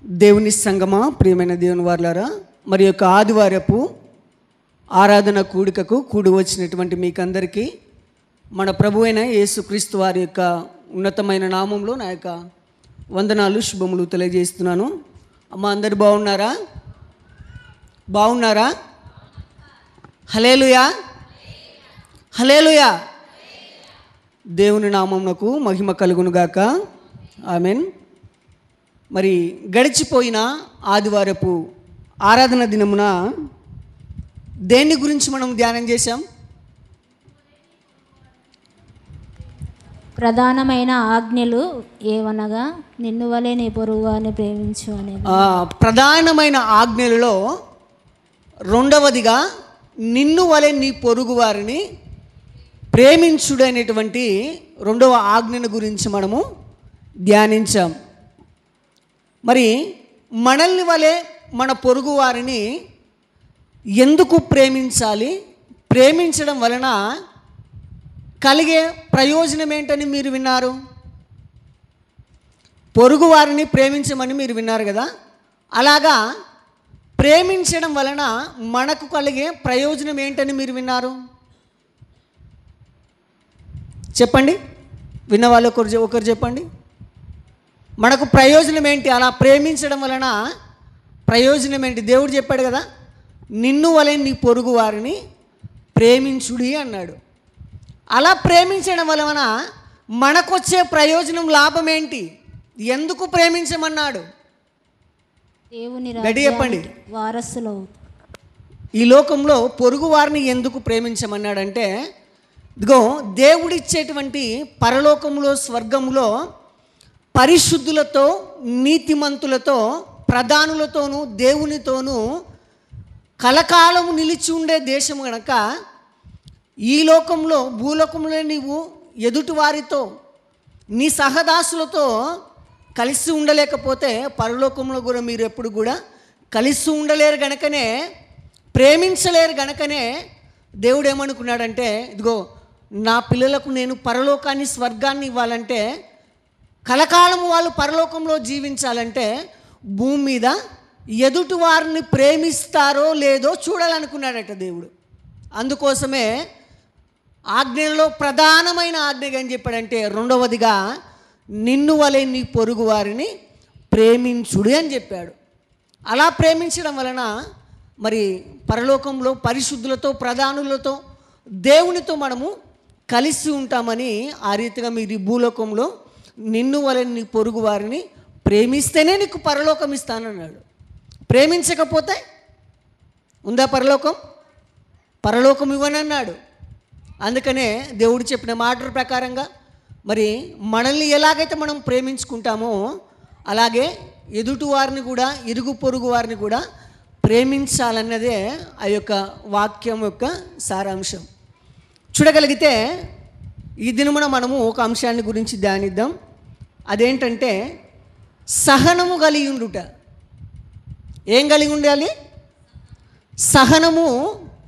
దేవుని సంగమా, ప్రియమైన దేవుని వారలారా, మరి యొక్క ఆదివారపు ఆరాధన కూడికకు కూడి వచ్చినటువంటి మీకందరికీ మన ప్రభు అయిన యేసుక్రీస్తు వారి యొక్క ఉన్నతమైన నామంలో నా యొక్క వందనాలు, శుభములు తెలియజేస్తున్నాను. అమ్మ, అందరు బాగున్నారా? బాగున్నారా? హల్లెలూయా, హల్లెలూయా. దేవుని నామమునకు మహిమ కలుగునుగాక. ఆమెన్. మరి గడిచిపోయిన ఆదివారపు ఆరాధన దినమున దేని గురించి మనం ధ్యానం చేశాం? ప్రధానమైన ఆజ్ఞలు ఏవనగా నిన్ను వలె నీ పొరుగువారిని ప్రేమించు అనేది. ప్రధానమైన ఆజ్ఞలలో రెండవదిగా నిన్ను వలె నీ పొరుగు వారిని ప్రేమించుడు అనేటువంటి రెండవ ఆజ్ఞను గురించి మనము ధ్యానించాం. మరి మనల్ని వలె మన పొరుగు వారిని ఎందుకు ప్రేమించాలి? ప్రేమించడం వలన కలిగే ప్రయోజనం ఏంటని మీరు విన్నారు. పొరుగు వారిని ప్రేమించమని మీరు విన్నారు కదా. అలాగా ప్రేమించడం వలన మనకు కలిగే ప్రయోజనం ఏంటని మీరు విన్నారు. చెప్పండి, విన్నవాళ్ళు ఒకరు చెప్పండి. మనకు ప్రయోజనం ఏంటి? అలా ప్రేమించడం వలన ప్రయోజనం ఏంటి? దేవుడు చెప్పాడు కదా, నిన్ను వలె నీ పొరుగు వారిని ప్రేమించుడి అన్నాడు. అలా ప్రేమించడం వలన మనకొచ్చే ప్రయోజనం, లాభం ఏంటి? ఎందుకు ప్రేమించమన్నాడు? దేవుని గట్టి చెప్పండి. వారసులు ఈ లోకంలో పొరుగు వారిని ఎందుకు ప్రేమించమన్నాడంటే, ఇదిగో దేవుడిచ్చేటువంటి పరలోకములో, స్వర్గములో పరిశుద్ధులతో, నీతిమంతులతో, ప్రధానులతోనూ దేవునితోనూ కలకాలము నిలిచి ఉండే దేశం గనక ఈ లోకంలో, భూలోకంలో నీవు ఎదుటి వారితో, నీ సహదాసులతో కలిసి ఉండలేకపోతే పరలోకంలో కూడా మీరు ఎప్పుడు కూడా కలిసి ఉండలేరు గనకనే, ప్రేమించలేరు గనకనే దేవుడు ఏమనుకున్నాడంటే, ఇదిగో నా పిల్లలకు నేను పరలోకాన్ని, స్వర్గాన్ని ఇవ్వాలంటే, కలకాలము వాళ్ళు పరలోకంలో జీవించాలంటే భూమి మీద ఎదుటి వారిని ప్రేమిస్తారో లేదో చూడాలనుకున్నాడట దేవుడు. అందుకోసమే ఆజ్ఞలలో ప్రధానమైన ఆజ్ఞగా ఏం చెప్పాడంటే, రెండవదిగా నిన్ను వలె నీ పొరుగు వారిని ప్రేమించుడు అని చెప్పాడు. అలా ప్రేమించడం వలన మరి పరలోకంలో పరిశుద్ధులతో, ప్రధానులతో, దేవునితో మనము కలిసి ఉంటామని, ఆ రీతిగా మీరు ఈ భూలోకంలో నిన్ను వలె నీ పొరుగు వారిని ప్రేమిస్తేనే నీకు పరలోకం ఇస్తానన్నాడు. ప్రేమించకపోతే ఉందా పరలోకం? పరలోకం ఇవ్వనన్నాడు. అందుకనే దేవుడు చెప్పిన మాట ప్రకారంగా మరి మనల్ని ఎలాగైతే మనం ప్రేమించుకుంటామో అలాగే ఎదుటి వారిని కూడా, ఇరుగు పొరుగు వారిని కూడా ప్రేమించాలన్నదే ఆ యొక్క వాక్యం యొక్క సారాంశం. చూడగలిగితే ఈ దినమున మనము ఒక అంశాన్ని గురించి ధ్యానిద్దాం. అదేంటంటే సహనము కలిగి ఉండుట. ఏం కలిగి ఉండాలి? సహనము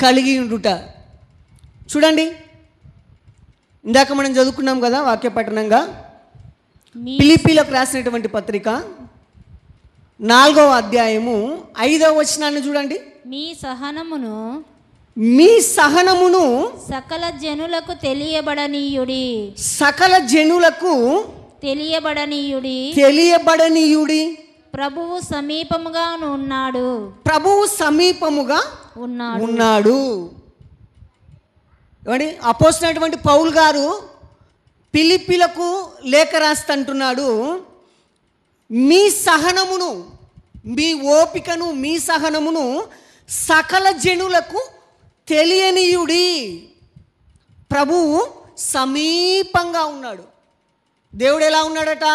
కలిగి ఉండుట. చూడండి, ఇందాక మనం చదువుకున్నాం కదా వాక్య పఠనంగా, ఫిలిప్పీలకు రాసినటువంటి పత్రిక 4వ అధ్యాయము 5వ వచనాన్ని చూడండి. మీ సహనమును సకల జనులకు తెలియబడనీయుడి. సకల జనులకు తెలియబడనీయుడి. ప్రభువు సమీపముగా ఉన్నాడు. ప్రభువు సమీపముగా ఉన్నాడు. ఏమండి, అపోస్తలుడైనటువంటి పౌలు గారు ఫిలిప్పీలకు లేఖ రాస్తంటున్నాడు, మీ సహనమును, మీ ఓపికను, మీ సహనమును సకల జనులకు తెలియనీయుడి. ప్రభువు సమీపంగా ఉన్నాడు. దేవుడు ఎలా ఉన్నాడట?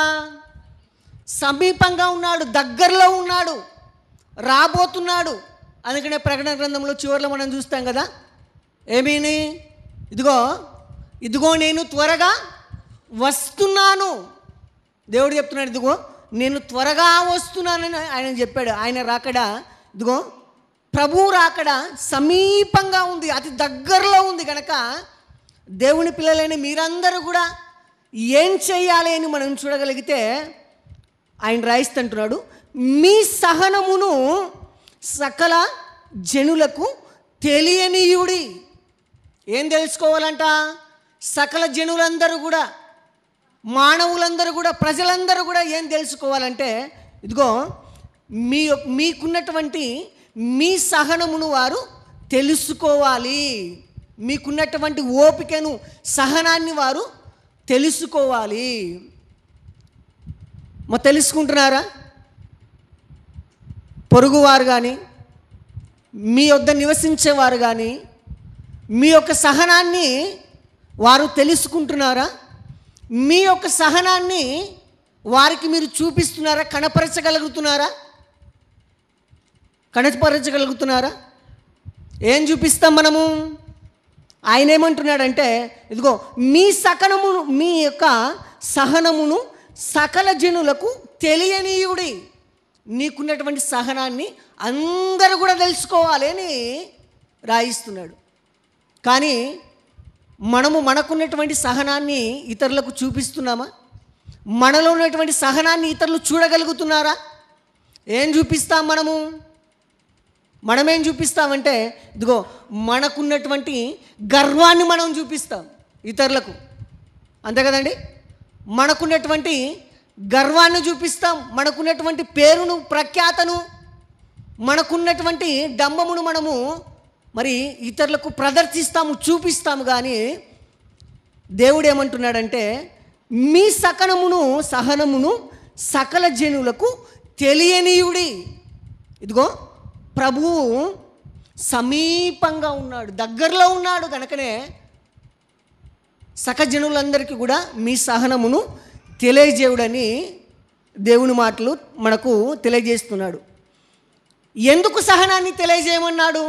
సమీపంగా ఉన్నాడు, దగ్గరలో ఉన్నాడు, రాబోతున్నాడు. అందుకనే ప్రకటన గ్రంథంలో చివరిలో మనం చూస్తాం కదా, ఏమీని, ఇదిగో నేను త్వరగా వస్తున్నాను. దేవుడు చెప్తున్నాడు, ఇదిగో నేను త్వరగా వస్తున్నానని ఆయన చెప్పాడు. ఆయన రాకడ, ఇదిగో ప్రభువు రాకడ సమీపంగా ఉంది, అతి దగ్గరలో ఉంది. కనుక దేవుని పిల్లలైన మీరందరూ కూడా ఏం చేయాలి అని మనం చూడగలిగితే ఆయన రాయిస్తుంటున్నాడు, మీ సహనమును సకల జనులకు తెలియనీయుడి. ఏం తెలుసుకోవాలంట? సకల జనులందరూ కూడా, మానవులందరూ కూడా, ప్రజలందరూ కూడా ఏం తెలుసుకోవాలంటే, ఇదిగో మీకున్నటువంటి మీ సహనమును వారు తెలుసుకోవాలి. మీకున్నటువంటి ఓపికను, సహనాన్ని వారు తెలుసుకోవాలి. తెలుసుకుంటున్నారా? పొరుగువారు కానీ, మీ వద్ద నివసించేవారు కానీ మీ యొక్క సహనాన్ని వారు తెలుసుకుంటున్నారా? మీ యొక్క సహనాన్ని వారికి మీరు చూపిస్తున్నారా? కనపరచగలుగుతున్నారా? ఏం చూపిస్తాం మనము? ఆయన ఏమంటున్నాడంటే, ఇదిగో మీ యొక్క సహనమును సకల జనులకు తెలియనీయుడి. నీకున్నటువంటి సహనాన్ని అందరూ కూడా తెలుసుకోవాలి అని రాయిస్తున్నాడు. కానీ మనకున్నటువంటి సహనాన్ని ఇతరులకు చూపిస్తున్నామా? మనలో ఉన్నటువంటి సహనాన్ని ఇతరులు చూడగలుగుతున్నారా? ఏం చూపిస్తాం మనమేం చూపిస్తామంటే, ఇదిగో మనకున్నటువంటి గర్వాన్ని మనం చూపిస్తాం ఇతరులకు. అంతే కదండి? మనకున్నటువంటి గర్వాన్ని చూపిస్తాం, మనకున్నటువంటి పేరును, ప్రఖ్యాతను, మనకున్నటువంటి డంబమును మనము మరి ఇతరులకు ప్రదర్శిస్తాము, చూపిస్తాము. కానీ దేవుడు ఏమంటున్నాడంటే, మీ సహనమును సకల జనులకు తెలియనీయుడి. ఇదిగో ప్రభువు సమీపంగా ఉన్నాడు, దగ్గరలో ఉన్నాడు. కనుకనే సకల జనులందరికీ కూడా మీ సహనమును తెలియజేయుడని దేవుని మాటలు మనకు తెలియజేస్తున్నాడు. ఎందుకు సహనాన్ని తెలియజేయమన్నాడు?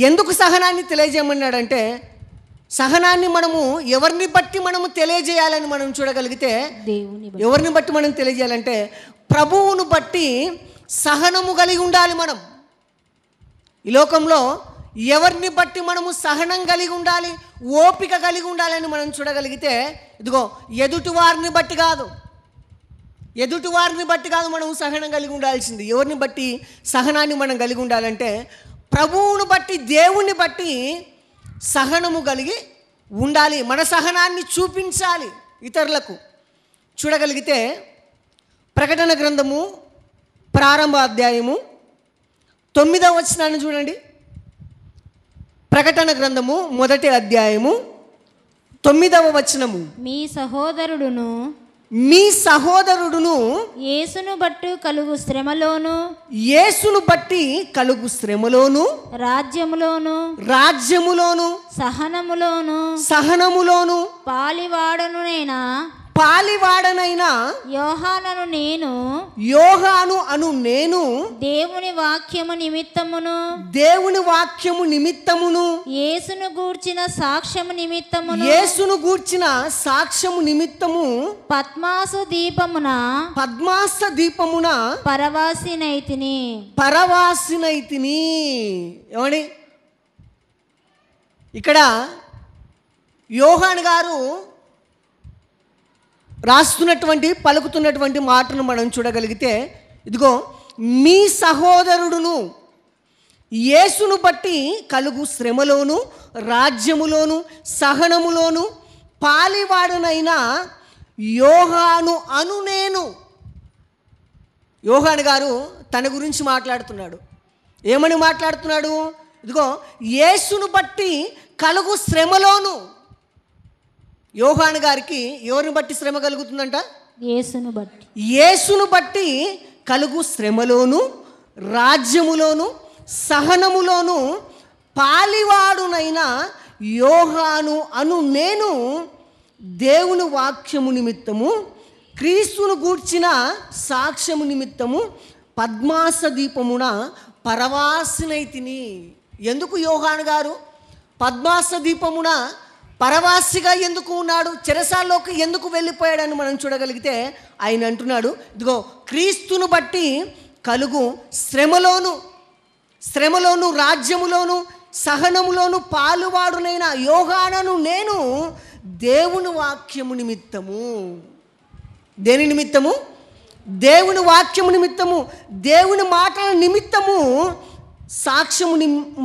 ఎందుకు సహనాన్ని తెలియజేయమన్నాడంటే, సహనాన్ని మనము ఎవరిని బట్టి మనము తెలియజేయాలని మనం చూడగలిగితే, ఎవరిని బట్టి మనం తెలియజేయాలంటే ప్రభువును బట్టి సహనము కలిగి ఉండాలి. మనం ఈ లోకంలో ఎవరిని బట్టి మనము సహనం కలిగి ఉండాలి, ఓపిక కలిగి ఉండాలని మనం చూడగలిగితే, ఇదిగో ఎదుటివారిని బట్టి కాదు మనం సహనం కలిగి ఉండాల్సింది. ఎవరిని బట్టి సహనాన్ని మనం కలిగి ఉండాలంటే, ప్రభువును బట్టి, దేవుణ్ణి బట్టి సహనము కలిగి ఉండాలి. మన సహనాన్ని చూపించాలి ఇతరులకు. చూడగలిగితే ప్రకటన గ్రంథము ప్రారంభ అధ్యాయము 9వ వచనాన్ని చూడండి. ప్రకటన గ్రంథము 1వ అధ్యాయము 9వ వచనము. మీ సహోదరుడును యేసును బట్టి కలుగు శ్రమలోను రాజ్యములోను సహనములోను పాలివాడనైనా యోహాను అను నేను దేవుని వాక్యము నిమిత్తమును యేసును గూర్చిన సాక్ష్యము నిమిత్తము పద్మాస దీపమున పరవాసినైతిని. ఏమని ఇక్కడ యోహాను గారు పలుకుతున్నటువంటి మాటను మనం చూడగలిగితే, ఇదిగో మీ సహోదరుడును యేసును బట్టి కలుగు శ్రమలోను రాజ్యములోను సహనములోను పాలివాడునైనా యోహాను అను నేను. యోహాను గారు తన గురించి మాట్లాడుతున్నాడు. ఏమని మాట్లాడుతున్నాడు? ఇదిగో యేసును బట్టి కలుగు శ్రమలోను. యోహాను గారికి ఎవరిని బట్టి శ్రమ కలుగుతుందంట? యేసును బట్టి కలుగు శ్రమలోను రాజ్యములోను సహనములోను పాలివాడునైనా యోహాను అను నేను దేవుని వాక్యము నిమిత్తము క్రీస్తును గూర్చిన సాక్ష్యము నిమిత్తము పద్మాస దీపమున పరవాసినైతిని. ఎందుకు యోహాను గారు పద్మాస దీపమున పరవాసిగా ఎందుకు ఉన్నాడు? చెరసాల్లోకి ఎందుకు వెళ్ళిపోయాడని మనం చూడగలిగితే, ఆయన అంటున్నాడు, ఇదిగో క్రీస్తును బట్టి కలుగు శ్రమలోను రాజ్యములోను సహనములోను పాలువాడునైన యోహానను నేను దేవుని వాక్యము నిమిత్తము. దేని నిమిత్తము? దేవుని వాక్యము నిమిత్తము, దేవుని మాటల నిమిత్తము, సాక్ష్యము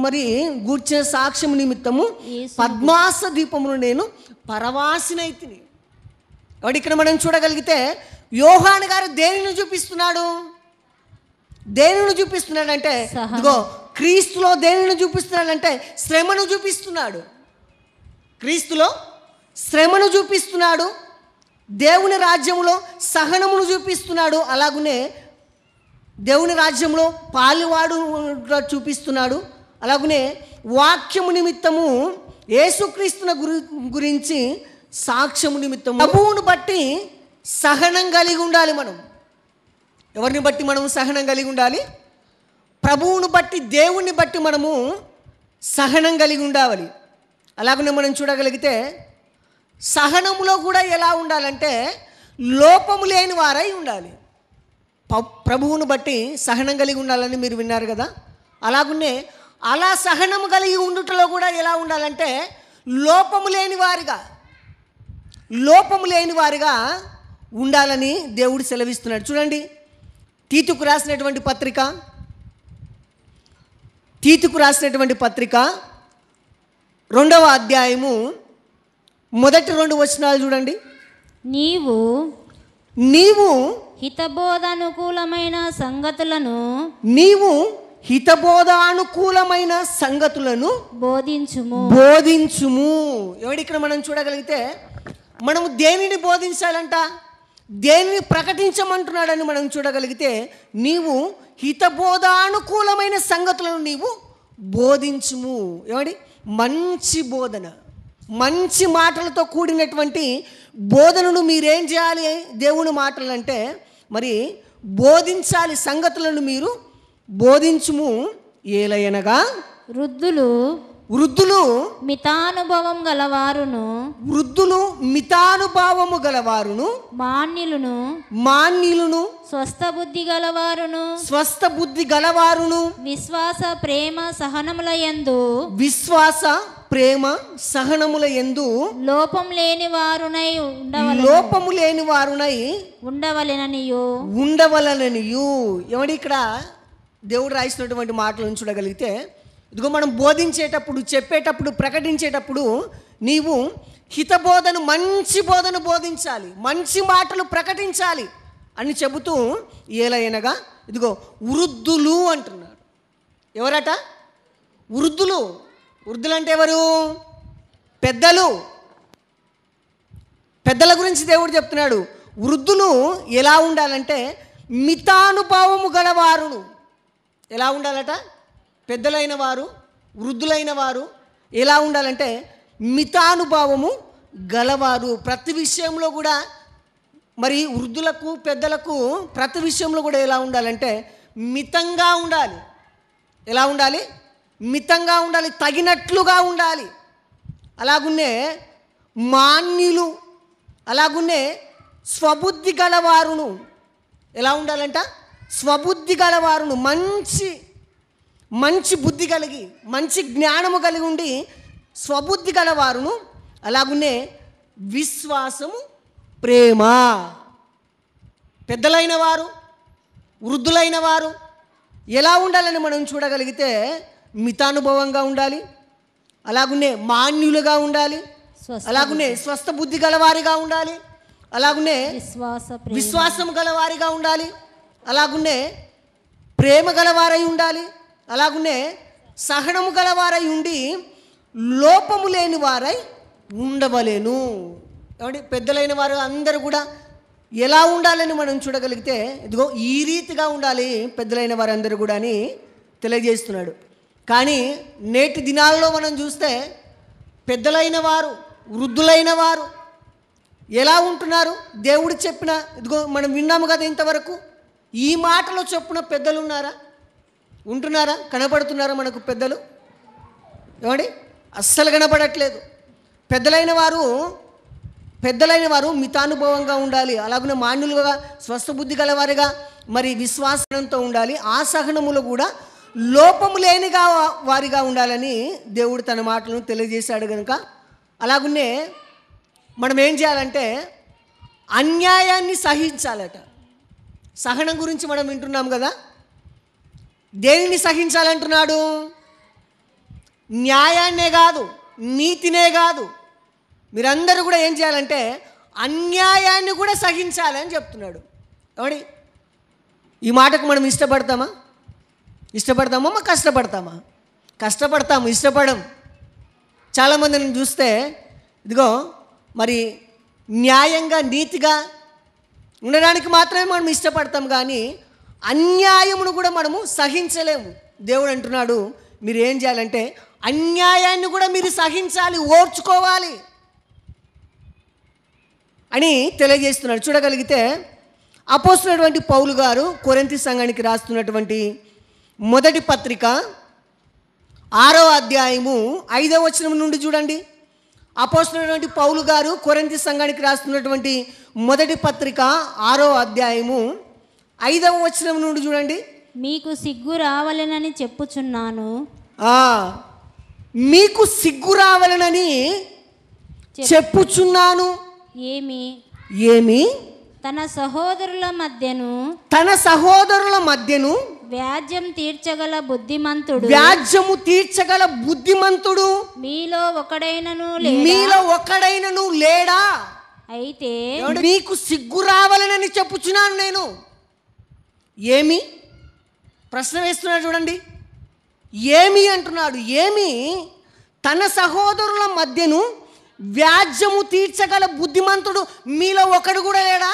మరి గూర్చిన సాక్ష్యము నిమిత్తము పద్మాస దీపమును నేను పరవాసినైతిని. కాబట్టి ఇక్కడ మనం చూడగలిగితే యోహాను గారు దేనిని చూపిస్తున్నాడు? దేనిని చూపిస్తున్నాడంటే ఇదిగో క్రీస్తులో దేనిని చూపిస్తున్నాడంటే శ్రమను చూపిస్తున్నాడు. క్రీస్తులో శ్రమను చూపిస్తున్నాడు, దేవుని రాజ్యంలో సహనమును చూపిస్తున్నాడు, అలాగునే దేవుని రాజ్యంలో పాలువాడుగా చూపిస్తున్నాడు, అలాగునే వాక్యము నిమిత్తము యేసుక్రీస్తుని గురించి సాక్ష్యము నిమిత్తము ప్రభువును బట్టి సహనం కలిగి ఉండాలి. మనం ఎవరిని బట్టి మనం సహనం కలిగి ఉండాలి? ప్రభువును బట్టి, దేవుణ్ణి బట్టి మనము సహనం కలిగి ఉండాలి. అలాగనే మనం చూడగలిగితే సహనములో కూడా ఎలా ఉండాలంటే లోపము లేని వారై ఉండాలి. ప్రభువును బట్టి సహనం కలిగి ఉండాలని మీరు విన్నారు కదా. అలాగునే అలా సహనము కలిగి ఉండుటలో కూడా ఎలా ఉండాలంటే లోపము లేని వారిగా ఉండాలని దేవుడు సెలవిస్తున్నాడు. చూడండి, తీతుకు రాసినటువంటి పత్రిక 2వ అధ్యాయము మొదటి 2 వచనాలు చూడండి. నీవు హితబోధానుకూలమైన సంగతులను బోధించుము. ఇక్కడ మనం చూడగలిగితే మనము దేనిని బోధించాలంట? దేనిని ప్రకటించమంటున్నాడని మనం చూడగలిగితే నీవు హితబోధానుకూలమైన సంగతులను నీవు బోధించుము. మంచి బోధన, మంచి మాటలతో కూడినటువంటి బోధనను మీరేం చేయాలి? దేవుని మాటలు అంటే మరి బోధించాలి, సంగతులను మీరు బోధించుము. ఏలయనగా వృద్ధులు మితానుభవం గలవారును మాన్యులను స్వస్థ బుద్ధి గలవారును విశ్వాస ప్రేమ సహనముల యందు లోపము లేని వారునై ఉండవలెననియు. ఇక్కడ దేవుడు రాయిస్తున్నటువంటి మాటలను చూడగలిగితే ఇదిగో మనం బోధించేటప్పుడు, చెప్పేటప్పుడు, ప్రకటించేటప్పుడు నీవు హితబోధను, మంచి బోధన బోధించాలి, మంచి మాటలు ప్రకటించాలి అని చెబుతూ ఏలయనగా ఇదిగో వృద్ధులు అంటున్నాడు. ఎవరట? వృద్ధులు అంటే ఎవరు? పెద్దల గురించి దేవుడు చెప్తున్నాడు. వృద్ధులు ఎలా ఉండాలంటే మితానుభావము గలవారును. ఎలా ఉండాలట? పెద్దలైన వారు, వృద్ధులైన వారు ఎలా ఉండాలంటే మితానుభావము గలవారు. ప్రతి విషయంలో కూడా మరి వృద్ధులకు, పెద్దలకు ప్రతి విషయంలో కూడా ఎలా ఉండాలంటే మితంగా ఉండాలి. ఎలా ఉండాలి? మితంగా ఉండాలి, తగినట్లుగా ఉండాలి. అలాగున్నే మాన్యులు, అలాగున్నే స్వబుద్ధి గలవారును. ఎలా ఉండాలంట? స్వబుద్ధి గలవారును, మంచి బుద్ధి కలిగి, మంచి జ్ఞానము కలిగి ఉండి స్వబుద్ధి గలవారును. అలాగునే విశ్వాసము, ప్రేమ. పెద్దలైన వారు, వృద్ధులైన వారు ఎలా ఉండాలని మనం చూడగలిగితే మితానుభవంగా ఉండాలి, అలాగునే మాన్యులుగా ఉండాలి, అలాగునే స్వస్థ బుద్ధి గలవారిగా ఉండాలి, అలాగునే విశ్వాసము గలవారిగా ఉండాలి, అలాగునే ప్రేమ గలవారై ఉండాలి, అలాగునే సహనము గలవారై ఉండి లోపము లేని వారై ఉండవలేను. కాబట్టి పెద్దలైన వారు అందరూ కూడా ఎలా ఉండాలని మనం చూడగలిగితే ఇదిగో ఈ రీతిగా ఉండాలి పెద్దలైన వారందరూ కూడా అని తెలియజేస్తున్నాడు. కానీ నేటి దినాల్లో మనం చూస్తే పెద్దలైన వారు, వృద్ధులైన వారు ఎలా ఉంటున్నారు? దేవుడు చెప్పిన, ఇదిగో మనం విన్నాము కదా ఇంతవరకు, ఈ మాటలో చొప్పున పెద్దలు ఉంటున్నారా? కనపడుతున్నారా మనకు పెద్దలు? ఏమండి? అస్సలు కనపడట్లేదు. పెద్దలైన వారు మితానుభవంగా ఉండాలి, అలాగే మాన్యులుగా, స్వస్థ బుద్ధి గలవారిగా, మరి విశ్వాసంతో ఉండాలి. ఆ సహనములో కూడా లోపము లేనిగా వారిగా ఉండాలని దేవుడు తన మాటలను తెలియజేశాడు కనుక, అలాగనే మనం ఏం చేయాలంటే అన్యాయాన్ని సహించాలట. సహనం గురించి మనం వింటున్నాం కదా. దేనిని సహించాలంటున్నాడు? న్యాయాన్నే కాదు, నీతినే కాదు, మీరందరూ కూడా ఏం చేయాలంటే అన్యాయాన్ని కూడా సహించాలని చెప్తున్నాడు. ఏమండి, ఈ మాటకు మనం ఇష్టపడతామా? ఇష్టపడతామా? కష్టపడతామా? కష్టపడతాము, ఇష్టపడం. చాలామందిని చూస్తే ఇదిగో మరి న్యాయంగా నీతిగా ఉండడానికి మాత్రమే మనం ఇష్టపడతాం, కానీ అన్యాయమును కూడా మనము సహించలేము. దేవుడు అంటున్నాడు మీరు ఏం చేయాలంటే అన్యాయాన్ని కూడా మీరు సహించాలి, ఓర్చుకోవాలి అని తెలియజేస్తున్నాడు. చూడగలిగితే అపోస్తలుడైనటువంటి పౌలు గారు కొరింథీ సంఘానికి రాస్తున్నటువంటి మొదటి పత్రిక 6వ అధ్యాయము 5వ వచనం నుండి చూడండి. అపోస్తలుడైనటువంటి పౌలు గారు కొరింథీ సంఘానికి రాస్తున్నటువంటి మొదటి పత్రిక 6వ అధ్యాయము 5వ వచనం నుండి చూడండి. మీకు సిగ్గు రావాలనని చెప్పుచున్నాను. మీకు సిగ్గు రావాలనని చెప్పుచున్నాను. ఏమి? తన సహోదరుల మధ్యను వ్యాజ్యం తీర్చగల బుద్ధిమంతుడు మీలో ఒకడైనను లేడా? అయితే మీకు సిగ్గు రావాలనని చెప్పుచున్నాను నేను. ఏమి? ప్రశ్న వేస్తున్నాడు చూడండి. ఏమి అంటున్నాడు? ఏమి? తన సహోదరుల మధ్యను వ్యాజ్యము తీర్చగల బుద్ధిమంతుడు మీలో ఒకడు కూడా లేడా?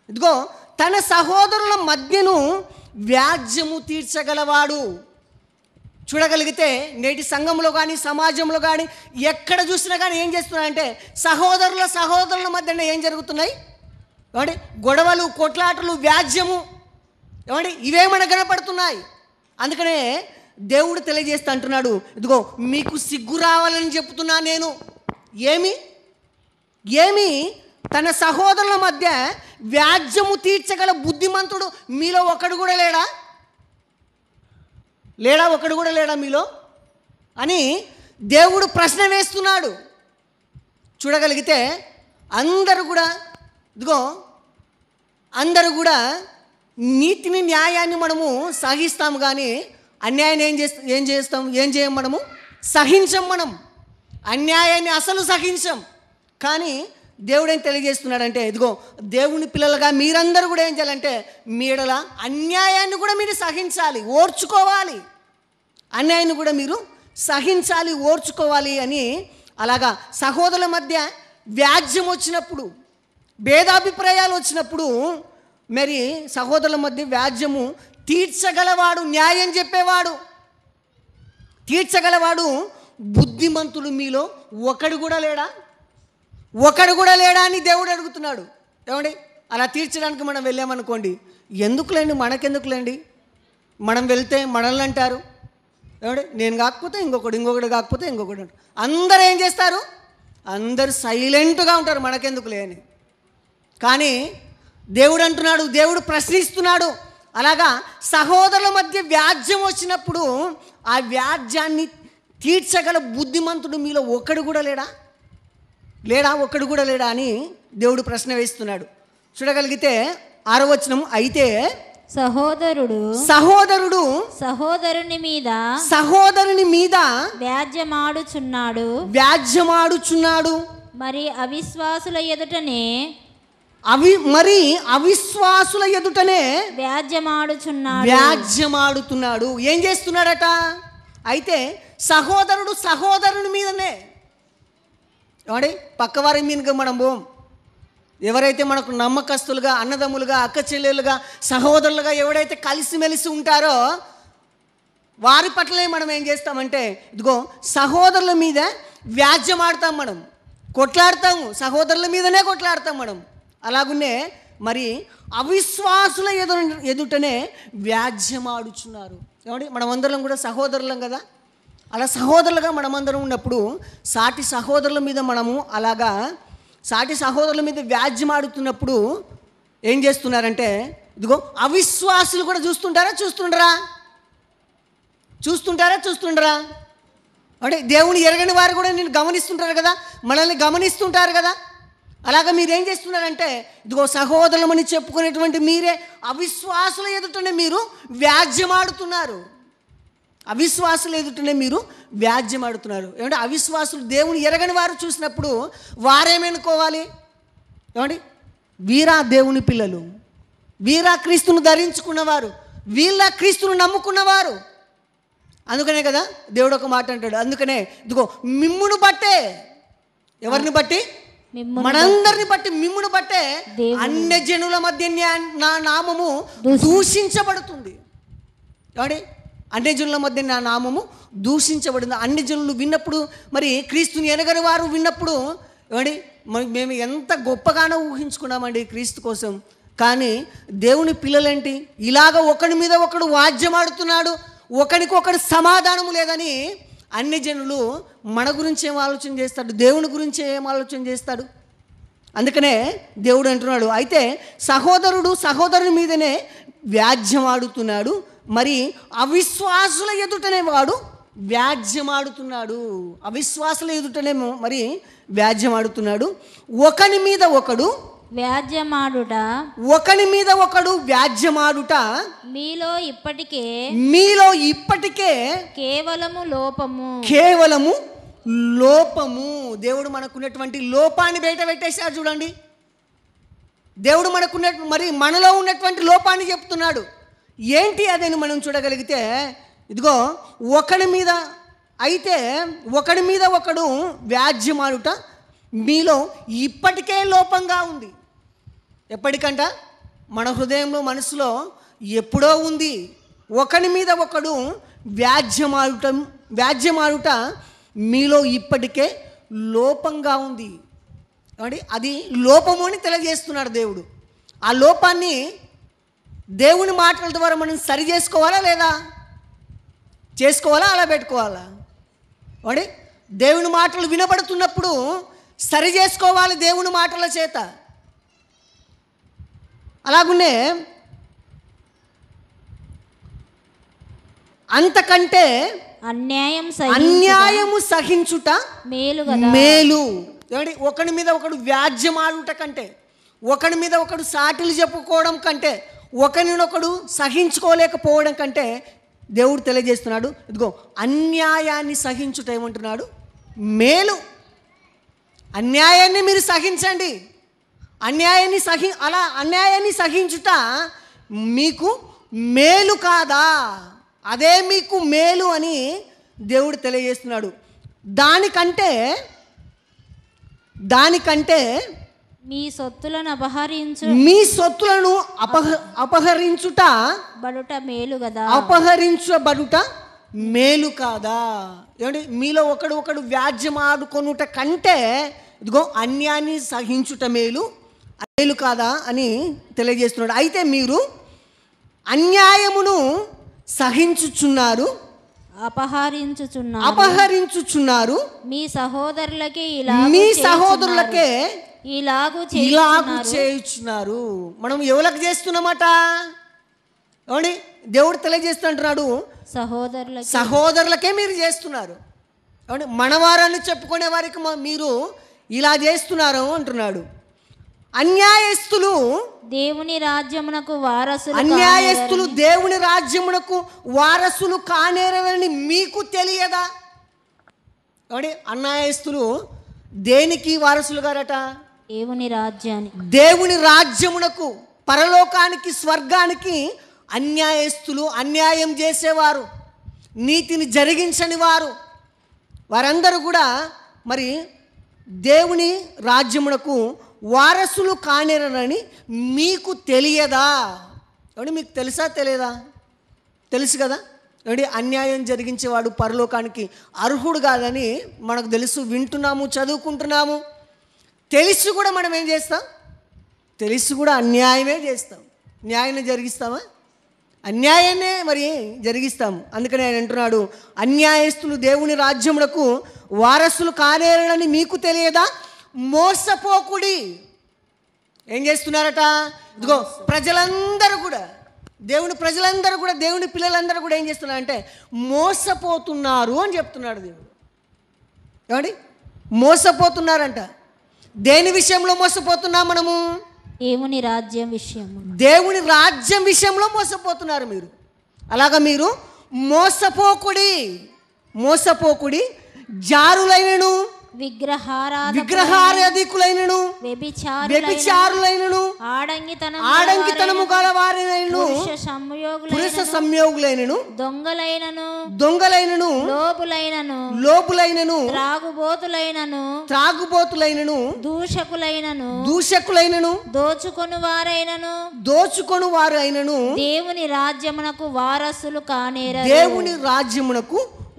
ఇదిగో తన సహోదరుల మధ్యను వ్యాజ్యము తీర్చగలవాడు. చూడగలిగితే నేటి సంఘంలో కానీ సమాజంలో కానీ ఎక్కడ చూసినా కానీ ఏం చేస్తున్నారంటే సహోదరుల మధ్యన ఏం జరుగుతున్నాయి? ఏమండి, గొడవలు, కొట్లాటలు, వ్యాజ్యము, ఏమండి, ఇవే మనకు కనపడుతున్నాయి. అందుకనే దేవుడు తెలియజేస్తా అంటున్నాడు, ఇదిగో మీకు సిగ్గు రావాలని చెప్తున్నా నేను. ఏమి? తన సహోదరుల మధ్య వ్యాజ్యము తీర్చగల బుద్ధిమంతుడు మీలో ఒకడు కూడా లేడా మీలో అని దేవుడు ప్రశ్న వేస్తున్నాడు. చూడగలిగితే అందరూ కూడా నీతిని, న్యాయాన్ని మనము సహిస్తాము, కానీ అన్యాయాన్ని ఏం చేయం? మనము సహించం. మనం అన్యాయాన్ని అసలు సహించం. కానీ దేవుడు ఏం తెలియజేస్తున్నాడంటే, ఇదిగో దేవుని పిల్లలుగా మీరందరూ కూడా ఏం చేయాలంటే మీడల అన్యాయాన్ని కూడా మీరు సహించాలి, ఓర్చుకోవాలి. అన్యాయాన్ని కూడా మీరు సహించాలి, ఓర్చుకోవాలి అని. అలాగా సహోదరుల మధ్య వ్యాజ్యం వచ్చినప్పుడు, భేదాభిప్రాయాలు వచ్చినప్పుడు, మరి సహోదరుల మధ్య వ్యాజ్యము తీర్చగలవాడు, న్యాయం చెప్పేవాడు, తీర్చగలవాడు బుద్ధిమంతుడు మీలో ఒకడు కూడా లేడా అని దేవుడు అడుగుతున్నాడు. ఏమండి, అలా తీర్చడానికి మనం వెళ్ళామనుకోండి, మనకెందుకులేండి, మనం వెళ్తే మనల్ని అంటారు. ఏమండి, నేను కాకపోతే ఇంకొకడు కాకపోతే ఇంకొకడు అంటారు. అందరూ ఏం చేస్తారు? అందరు సైలెంట్గా ఉంటారు, మనకెందుకులే అని. కానీ దేవుడు అంటున్నాడు, దేవుడు ప్రశ్నిస్తున్నాడు, అలాగా సహోదరుల మధ్య వ్యాజ్యం వచ్చినప్పుడు ఆ వ్యాజ్యాన్ని తీర్చగల బుద్ధిమంతుడు మీలో ఒకడు కూడా లేడా అని దేవుడు ప్రశ్న వేస్తున్నాడు. చూడగలిగితే 6వ వచనం, అయితే సహోదరుడు సహోదరుని మీద వ్యాజ్యమాడుచున్నాడు. మరి అవిశ్వాసుల ఎదుటనే వ్యాజ్యమాడుతున్నాడు. ఏం చేస్తున్నాడట? అయితే సహోదరుని మీదనే, ఏమండి, పక్కవారి మీదగా మనం పోం. ఎవరైతే మనకు నమ్మకస్తులుగా, అన్నదమ్ములుగా, అక్క చెల్లెలుగా, సహోదరులుగా ఎవడైతే కలిసిమెలిసి ఉంటారో వారి పట్లనే మనం ఏం చేస్తామంటే, ఇదిగో సహోదరుల మీద వ్యాజ్యమాడతాం, మనం కొట్లాడతాము, సహోదరుల మీదనే కొట్లాడతాం మనం. అలాగునే మరి అవిశ్వాసుల ఎదుటనే వ్యాజ్యమాడుచున్నారు. ఏమండి, మనమందరం కూడా సహోదరులం కదా. అలా సహోదరులుగా మనమందరం ఉన్నప్పుడు సాటి సహోదరుల మీద సాటి సహోదరుల మీద వ్యాజ్యమాడుతున్నప్పుడు ఏం చేస్తున్నారంటే, ఇదిగో అవిశ్వాసులు కూడా చూస్తుంటారా అంటే దేవుని ఎరగని వారు కూడా నేను గమనిస్తుంటారు కదా, మనల్ని గమనిస్తుంటారు కదా. అలాగా మీరేం చేస్తున్నారంటే, ఇదిగో సహోదరులమని చెప్పుకునేటువంటి మీరే అవిశ్వాసుల ఎదుటనే మీరు వ్యాజ్యమాడుతున్నారు. అవిశ్వాసుల ఎదుటనే మీరు వ్యాజ్యమాడుతున్నారు. ఏమంటే అవిశ్వాసులు దేవుని ఎరగని వారు చూసినప్పుడు వారేమనుకోవాలి? ఏమండి, వీరా దేవుని పిల్లలు, వీరా క్రీస్తును ధరించుకున్నవారు, వీళ్ళ క్రీస్తును నమ్ముకున్నవారు. అందుకనే కదా దేవుడు ఒక మాట అంటాడు, అందుకనే ఇదిగో మిమ్మును బట్టే, ఎవరిని బట్టి? మనందరిని బట్టి, మిమ్మును బట్టే అన్యజనుల మధ్య నా నామము దూషించబడుతుంది. ఏమండి, అన్యజనుల మధ్య నా నామము దూషించబడింది. అన్యజనులు విన్నప్పుడు, మరి క్రీస్తుని ఎనగని వారు విన్నప్పుడు, ఏమండి మేము ఎంత గొప్పగానో ఊహించుకున్నామండి క్రీస్తు కోసం. కానీ దేవుని పిల్లలేంటి, ఇలాగ ఒకడి మీద ఒకడు వాద్యమాడుతున్నాడు, ఒకడికొకడు సమాధానము లేదని అన్యజనులు మన గురించి ఏం ఆలోచన చేస్తాడు, దేవుని గురించి ఏం ఆలోచన చేస్తాడు? అందుకనే దేవుడు అంటున్నాడు, అయితే సహోదరుడు సహోదరుని మీదనే వ్యాజ్యమాడుతున్నాడు, మరి అవిశ్వాసుల ఎదుటనే వాడు వ్యాజ్యమాడుతున్నాడు. అవిశ్వాసుల ఎదుటనే మరి వ్యాజ్యమాడుతున్నాడు. ఒకని మీద ఒకడు వ్యాజ్యమాడుట, ఒకని మీద ఒకడు వ్యాజ్యమాడుట మీలో ఇప్పటికే కేవలము లోపము. దేవుడు మనకున్నటువంటి లోపాన్ని బయట పెట్టేశాడు. చూడండి, దేవుడు మరి మనలో ఉన్నటువంటి లోపాన్ని చెప్తున్నాడు. ఏంటి అదని మనం చూడగలిగితే, ఇదిగో ఒకడి మీద ఒకడు వ్యాజ్యమాడుట మీలో ఇప్పటికే లోపంగా ఉంది. ఎప్పటికంట? మన హృదయంలో, మనసులో ఎప్పుడో ఉంది. ఒకని మీద ఒకడు వ్యాజ్యమాడుట మీలో ఇప్పటికే లోపంగా ఉంది. కాబట్టి అది లోపము అని తెలియజేస్తున్నాడు దేవుడు. ఆ లోపాన్ని దేవుని మాటల ద్వారా మనం సరి చేసుకోవాలా లేదా? చేసుకోవాలా, అలా పెట్టుకోవాలా? అంటే దేవుని మాటలు వినబడుతున్నప్పుడు సరి చేసుకోవాలి దేవుని మాటల చేత. అలాగునే అంతకంటే అన్యాయము సహించుట మేలు. ఒకడి మీద ఒకడు వ్యాజ్యమాడుట కంటే, ఒకడి మీద ఒకడు సాటిలు చెప్పుకోవడం కంటే, ఒకరినొకడు సహించుకోలేకపోవడం కంటే దేవుడు తెలియజేస్తున్నాడు, ఇదిగో అన్యాయాన్ని సహించుట ఏమంటున్నాడు? మేలు. అన్యాయాన్ని మీరు సహించండి. అన్యాయాన్ని సహించుట మీకు మేలు కాదా? అదే మీకు మేలు అని దేవుడు తెలియజేస్తున్నాడు. దానికంటే మీ సొత్తులను అపహరించుట అపహరించబడుట మేలు కాదా? ఏమంటే మీలో ఒకడు వ్యాజ్యమాడుకొనుట కంటే ఇదిగో అన్యాయాన్ని సహించుట మేలు కాదా అని తెలియజేస్తున్నాడు. అయితే మీరు అన్యాయమును సహించుచున్నారు, అపహరించుచున్నారు, మీ సహోదరులకే ఇలాగు చేయుచున్నారు. మనం ఎవరికి చేస్తున్నామట? ఏమండి దేవుడు తెలియజేస్తుంటున్నాడు, సహోదరులకే మీరు చేస్తున్నారు. ఏమండి మనవారని చెప్పుకునే వారికి మీరు ఇలా చేస్తున్నారు అంటున్నాడు. అన్యాయస్తులు దేవుని రాజ్యమునకు వారసులు కానేరని మీకు తెలియదా? ఏమండి అన్యాయస్తులు దేనికి వారసులు గారట? దేవుని రాజ్యమునకు, పరలోకానికి, స్వర్గానికి అన్యాయస్తులు, అన్యాయం చేసేవారు, నీతిని జరిగించని వారందరూ కూడా మరి దేవుని రాజ్యమునకు వారసులు కానేరని మీకు తెలియదా? ఏమంటే మీకు తెలుసా తెలియదా? తెలుసు కదా. ఏమంటే అన్యాయం జరిగించేవాడు పరలోకానికి అర్హుడు కాదని మనకు తెలుసు, వింటున్నాము, చదువుకుంటున్నాము. తెలిసి కూడా మనం ఏం చేస్తాం? తెలిసి కూడా అన్యాయమే చేస్తాం. న్యాయాన్ని జరిగిస్తామా? అన్యాయాన్నే మరి జరిగిస్తాము. అందుకని ఆయన అంటున్నాడు, అన్యాయస్తులు దేవుని రాజ్యమునకు వారసులు కానేరని మీకు తెలియదా? మోసపోకుడి. ఏం చేస్తున్నారట? ఇదిగో ప్రజలందరూ కూడా, దేవుని పిల్లలందరూ కూడా ఏం చేస్తున్నారంటే మోసపోతున్నారు అని చెప్తున్నాడు దేవుడు. ఏమండి మోసపోతున్నారంట. దేని విషయంలో మోసపోతున్నాం మనము? దేవుని రాజ్యం విషయము. దేవుని రాజ్యం విషయంలో మోసపోతున్నారు మీరు. అలాగా మీరు మోసపోకుడి జారులైనను విగ్రహారాధికులైనను వ్యభిచారులైనను ఆడంగితనము గలవారైనను పురుష సంయోగులైనను దొంగలైనను లోపులైనను త్రాగుబోతులైనను దూషకులైనను దోచుకొను వారైనను దేవుని రాజ్యమునకు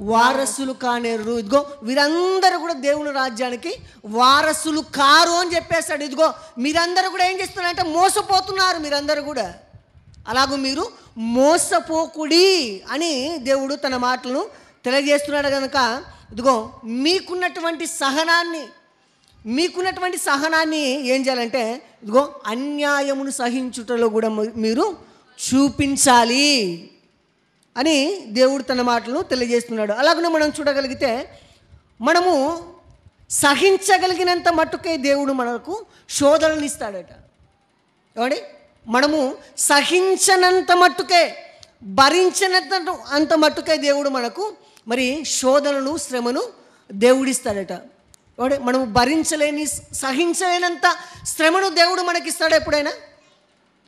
వారసులు కానేరు. ఇదిగో వీరందరూ కూడా దేవుని రాజ్యానికి వారసులు కారు అని చెప్పేస్తాడు. ఇదిగో మీరందరూ కూడా ఏం చేస్తున్నారంటే మోసపోతున్నారు మీరందరూ కూడా. అలాగూ మీరు మోసపోకుడి అని దేవుడు తన మాటలను తెలియజేస్తున్నాడు కనుక ఇదిగో మీకున్నటువంటి సహనాన్ని ఏం చేయాలంటే ఇదిగో అన్యాయమును సహించుటలో కూడా మీరు చూపించాలి అని దేవుడు తన మాటలను తెలియజేస్తున్నాడు. అలాగనే మనం చూడగలిగితే మనము సహించగలిగినంత మట్టుకే దేవుడు మనకు శోధనలు ఇస్తాడట. ఏమండి, మనము సహించనంత మట్టుకే భరించినంత మట్టుకే దేవుడు మనకు మరి శోధనను శ్రమను దేవుడిస్తాడట. ఏమండి, మనము సహించలేనంత శ్రమను దేవుడు మనకిస్తాడు ఎప్పుడైనా?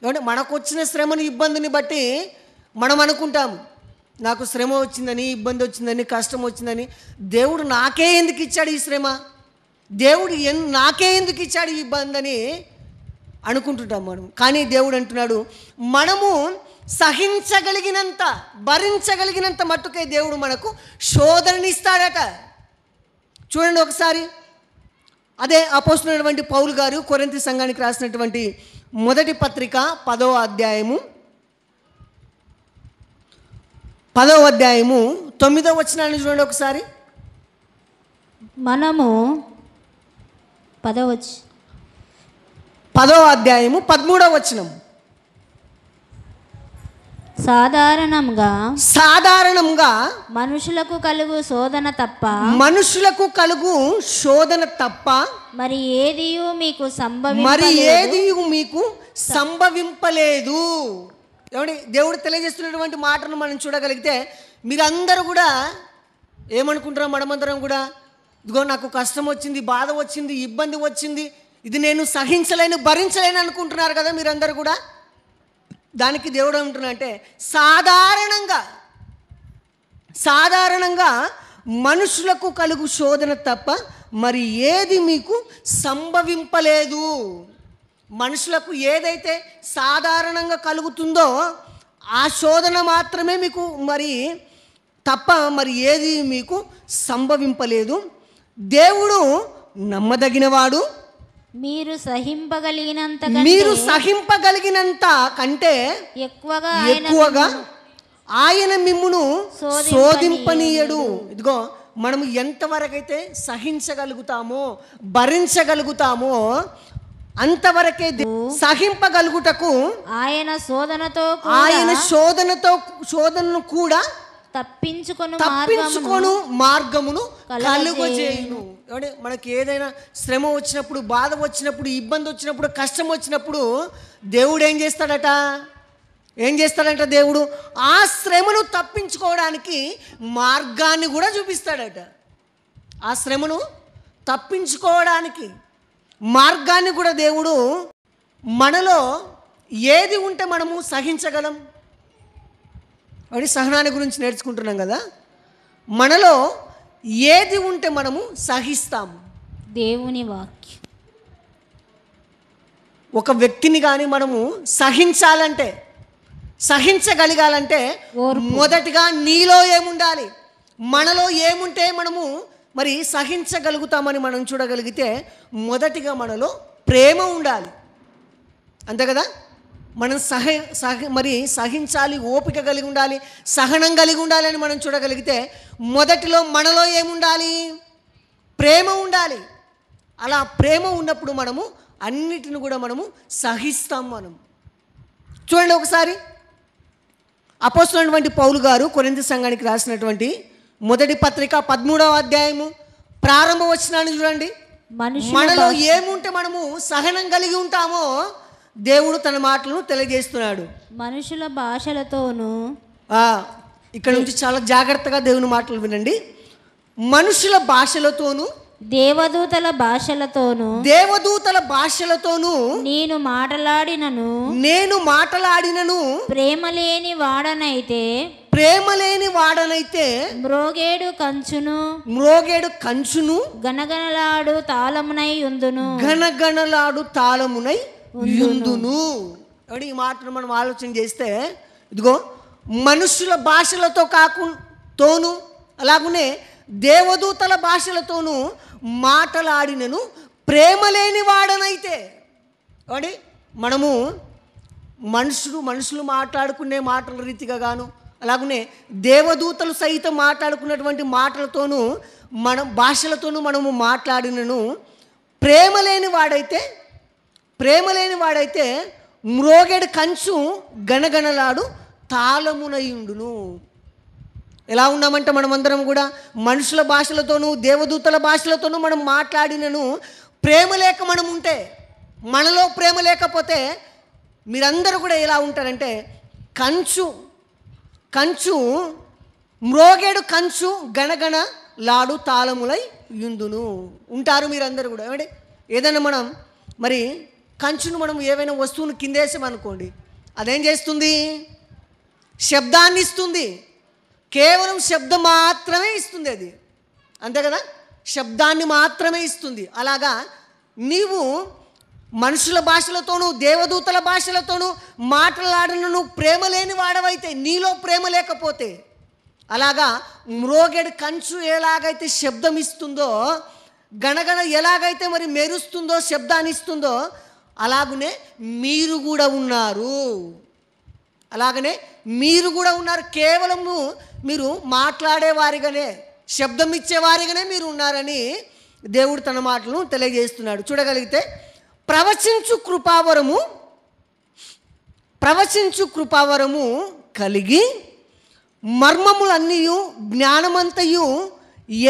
ఏమంటే మనకు వచ్చిన శ్రమను ఇబ్బందిని బట్టి మనం అనుకుంటాము నాకు శ్రమ వచ్చిందని, ఇబ్బంది వచ్చిందని, కష్టం వచ్చిందని, దేవుడు నాకే ఎందుకు ఇచ్చాడు ఈ శ్రమ, దేవుడు నాకే ఎందుకు ఇచ్చాడు ఈ ఇబ్బంది అని అనుకుంటుంటాం మనం. కానీ దేవుడు అంటున్నాడు మనము సహించగలిగినంత భరించగలిగినంత మట్టుకే దేవుడు మనకు శోధననిస్తాడట. చూడండి ఒకసారి, అదే అపోస్తలుడైనటువంటి పౌలు గారు కొరింథీ సంఘానికి రాసినటువంటి మొదటి పత్రిక 10వ అధ్యాయము 9వ వచనాన్ని చూడండి ఒకసారి. మనము 10వ అధ్యాయము 13వ వచనం. సాధారణంగా మనుషులకు కలుగు శోధన తప్ప మరి ఏదియు మీకు సంభవింపలేదు. ఏమండి, దేవుడు తెలియజేస్తున్నటువంటి మాటను మనం చూడగలిగితే మీరందరూ కూడా ఏమనుకుంటున్నాం? మనమందరం కూడా ఇదిగో నాకు కష్టం వచ్చింది, బాధ వచ్చింది, ఇబ్బంది వచ్చింది, ఇది నేను సహించలేను, భరించలేను అనుకుంటున్నారు కదా మీరందరూ కూడా. దానికి దేవుడు ఏమంటున్నాడంటే సాధారణంగా మనుషులకు కలుగు శోధన తప్ప మరి ఏది మీకు సంభవింపలేదు. మనుషులకు ఏదైతే సాధారణంగా కలుగుతుందో ఆ శోధన మాత్రమే మీకు తప్ప ఏది మీకు సంభవింపలేదు. దేవుడు నమ్మదగినవాడు, మీరు సహింపగలిగినంత కంటే ఎక్కువగా ఆయన మిమ్మును శోధింపనీయడు. ఇదిగో మనము ఎంతవరకైతే సహించగలుగుతామో భరించగలుగుతామో అంతవరకే సహింపగలుగుటకు ఆయన శోధనను కూడా తప్పించుకొను మార్గమును కలుగజేయును. మనకి ఏదైనా శ్రమ వచ్చినప్పుడు, బాధ వచ్చినప్పుడు, ఇబ్బంది వచ్చినప్పుడు, కష్టం వచ్చినప్పుడు దేవుడు ఏం చేస్తాడంట దేవుడు ఆ శ్రమను తప్పించుకోవడానికి మార్గాన్ని కూడా చూపిస్తాడట. ఆ శ్రమను తప్పించుకోవడానికి మార్గాన్ని కూడా దేవుడు మనలో ఏది ఉంటే మనము సహించగలం. సహనాన్ని గురించి నేర్చుకుంటున్నాం కదా. మనలో ఏది ఉంటే మనము సహిస్తాము? దేవుని వాక్యం. ఒక వ్యక్తిని కానీ మనము సహించగలగాలంటే మొదటిగా నీలో ఏముండాలి, మనలో ఏముంటే మనము సహించగలుగుతామని మనం చూడగలిగితే మొదటిగా మనలో ప్రేమ ఉండాలి. అంతే కదా. మనం సహించాలి, ఓపిక కలిగి ఉండాలి, సహనం కలిగి ఉండాలి అని మనం చూడగలిగితే మొదటిలో మనలో ఏముండాలి? ప్రేమ ఉండాలి. అలా ప్రేమ ఉన్నప్పుడు మనము అన్నిటిని కూడా మనము సహిస్తాం. మనం చూడండి ఒకసారి, అపోస్తలుడైనటువంటి పౌలు గారు కొరింథీ సంఘానికి రాసినటువంటి మొదటి పత్రిక 13వ అధ్యాయము ప్రారంభ వచనాన్ని చూడండి. మనలో ఏముంటే మనము సహనం కలిగి ఉంటామో దేవుడు తన మాటలను తెలియజేస్తున్నాడు. మనుషుల భాషలతోనూ, ఇక్కడ నుంచి చాలా జాగ్రత్తగా దేవుని మాటలు వినండి. మనుషుల భాషలతోనూ, దేవదూతల భాషలతోనూ నేను మాటలాడినను ప్రేమ లేని వాడనైతే మ్రోగేడు కంచును గనగనలాడు తాళమునై యుందును. ఈ మాటను మనం ఆలోచన చేస్తే, ఇదిగో మనుషుల భాషలతో తోను, అలాగనే దేవదూతల భాషలతోనూ మాటలాడినను ప్రేమ లేని వాడనైతే. కాబట్టి మనము మనుషులు మాట్లాడుకునే మాటల రీతిగా గాను, అలాగనే దేవదూతలు సైతం మాట్లాడుకున్నటువంటి మాటలతోనూ భాషలతోనూ మనము మాట్లాడినను ప్రేమ లేని వాడైతే మ్రోగెడు కంచు గనగనలాడు తాళమునయుండును. ఎలా ఉన్నామంటే మనమందరం కూడా మనుషుల భాషలతోనూ దేవదూతల భాషలతోనూ మనం మాట్లాడినను ప్రేమ లేక మనం ఉంటే, మనలో ప్రేమ లేకపోతే మీరందరూ కూడా ఎలా ఉంటారంటే కంచు మ్రోగేడు కంచు గణగణ లాడు తాళములై యుందును ఉంటారు మీరందరూ కూడా. ఏమంటే ఏదైనా మనం మరి కంచును మనం ఏవైనా వస్తువును కిందేసామనుకోండి, అదేం చేస్తుంది? శబ్దాన్ని ఇస్తుంది. కేవలం శబ్దం మాత్రమే ఇస్తుంది అది, అంతే కదా? శబ్దాన్ని మాత్రమే ఇస్తుంది. అలాగా నీవు మనుషుల భాషలతోనూ దేవదూతల భాషలతోనూ మాట్లాడిన నువ్వు ప్రేమ లేని వాడవైతే, నీలో ప్రేమ లేకపోతే, అలాగా మ్రోగెడు కంచు ఎలాగైతే శబ్దం ఇస్తుందో, గణగణ ఎలాగైతే మరి మెరుస్తుందో, శబ్దాన్ని ఇస్తుందో, అలాగనే మీరు కూడా ఉన్నారు. కేవలము మీరు మాట్లాడేవారిగానే, శబ్దం ఇచ్చేవారిగానే మీరు ఉన్నారని దేవుడు తన మాటలను తెలియజేస్తున్నాడు. చూడగలిగితే ప్రవచించు కృపావరము కలిగి మర్మములన్నీయు జ్ఞానమంతయు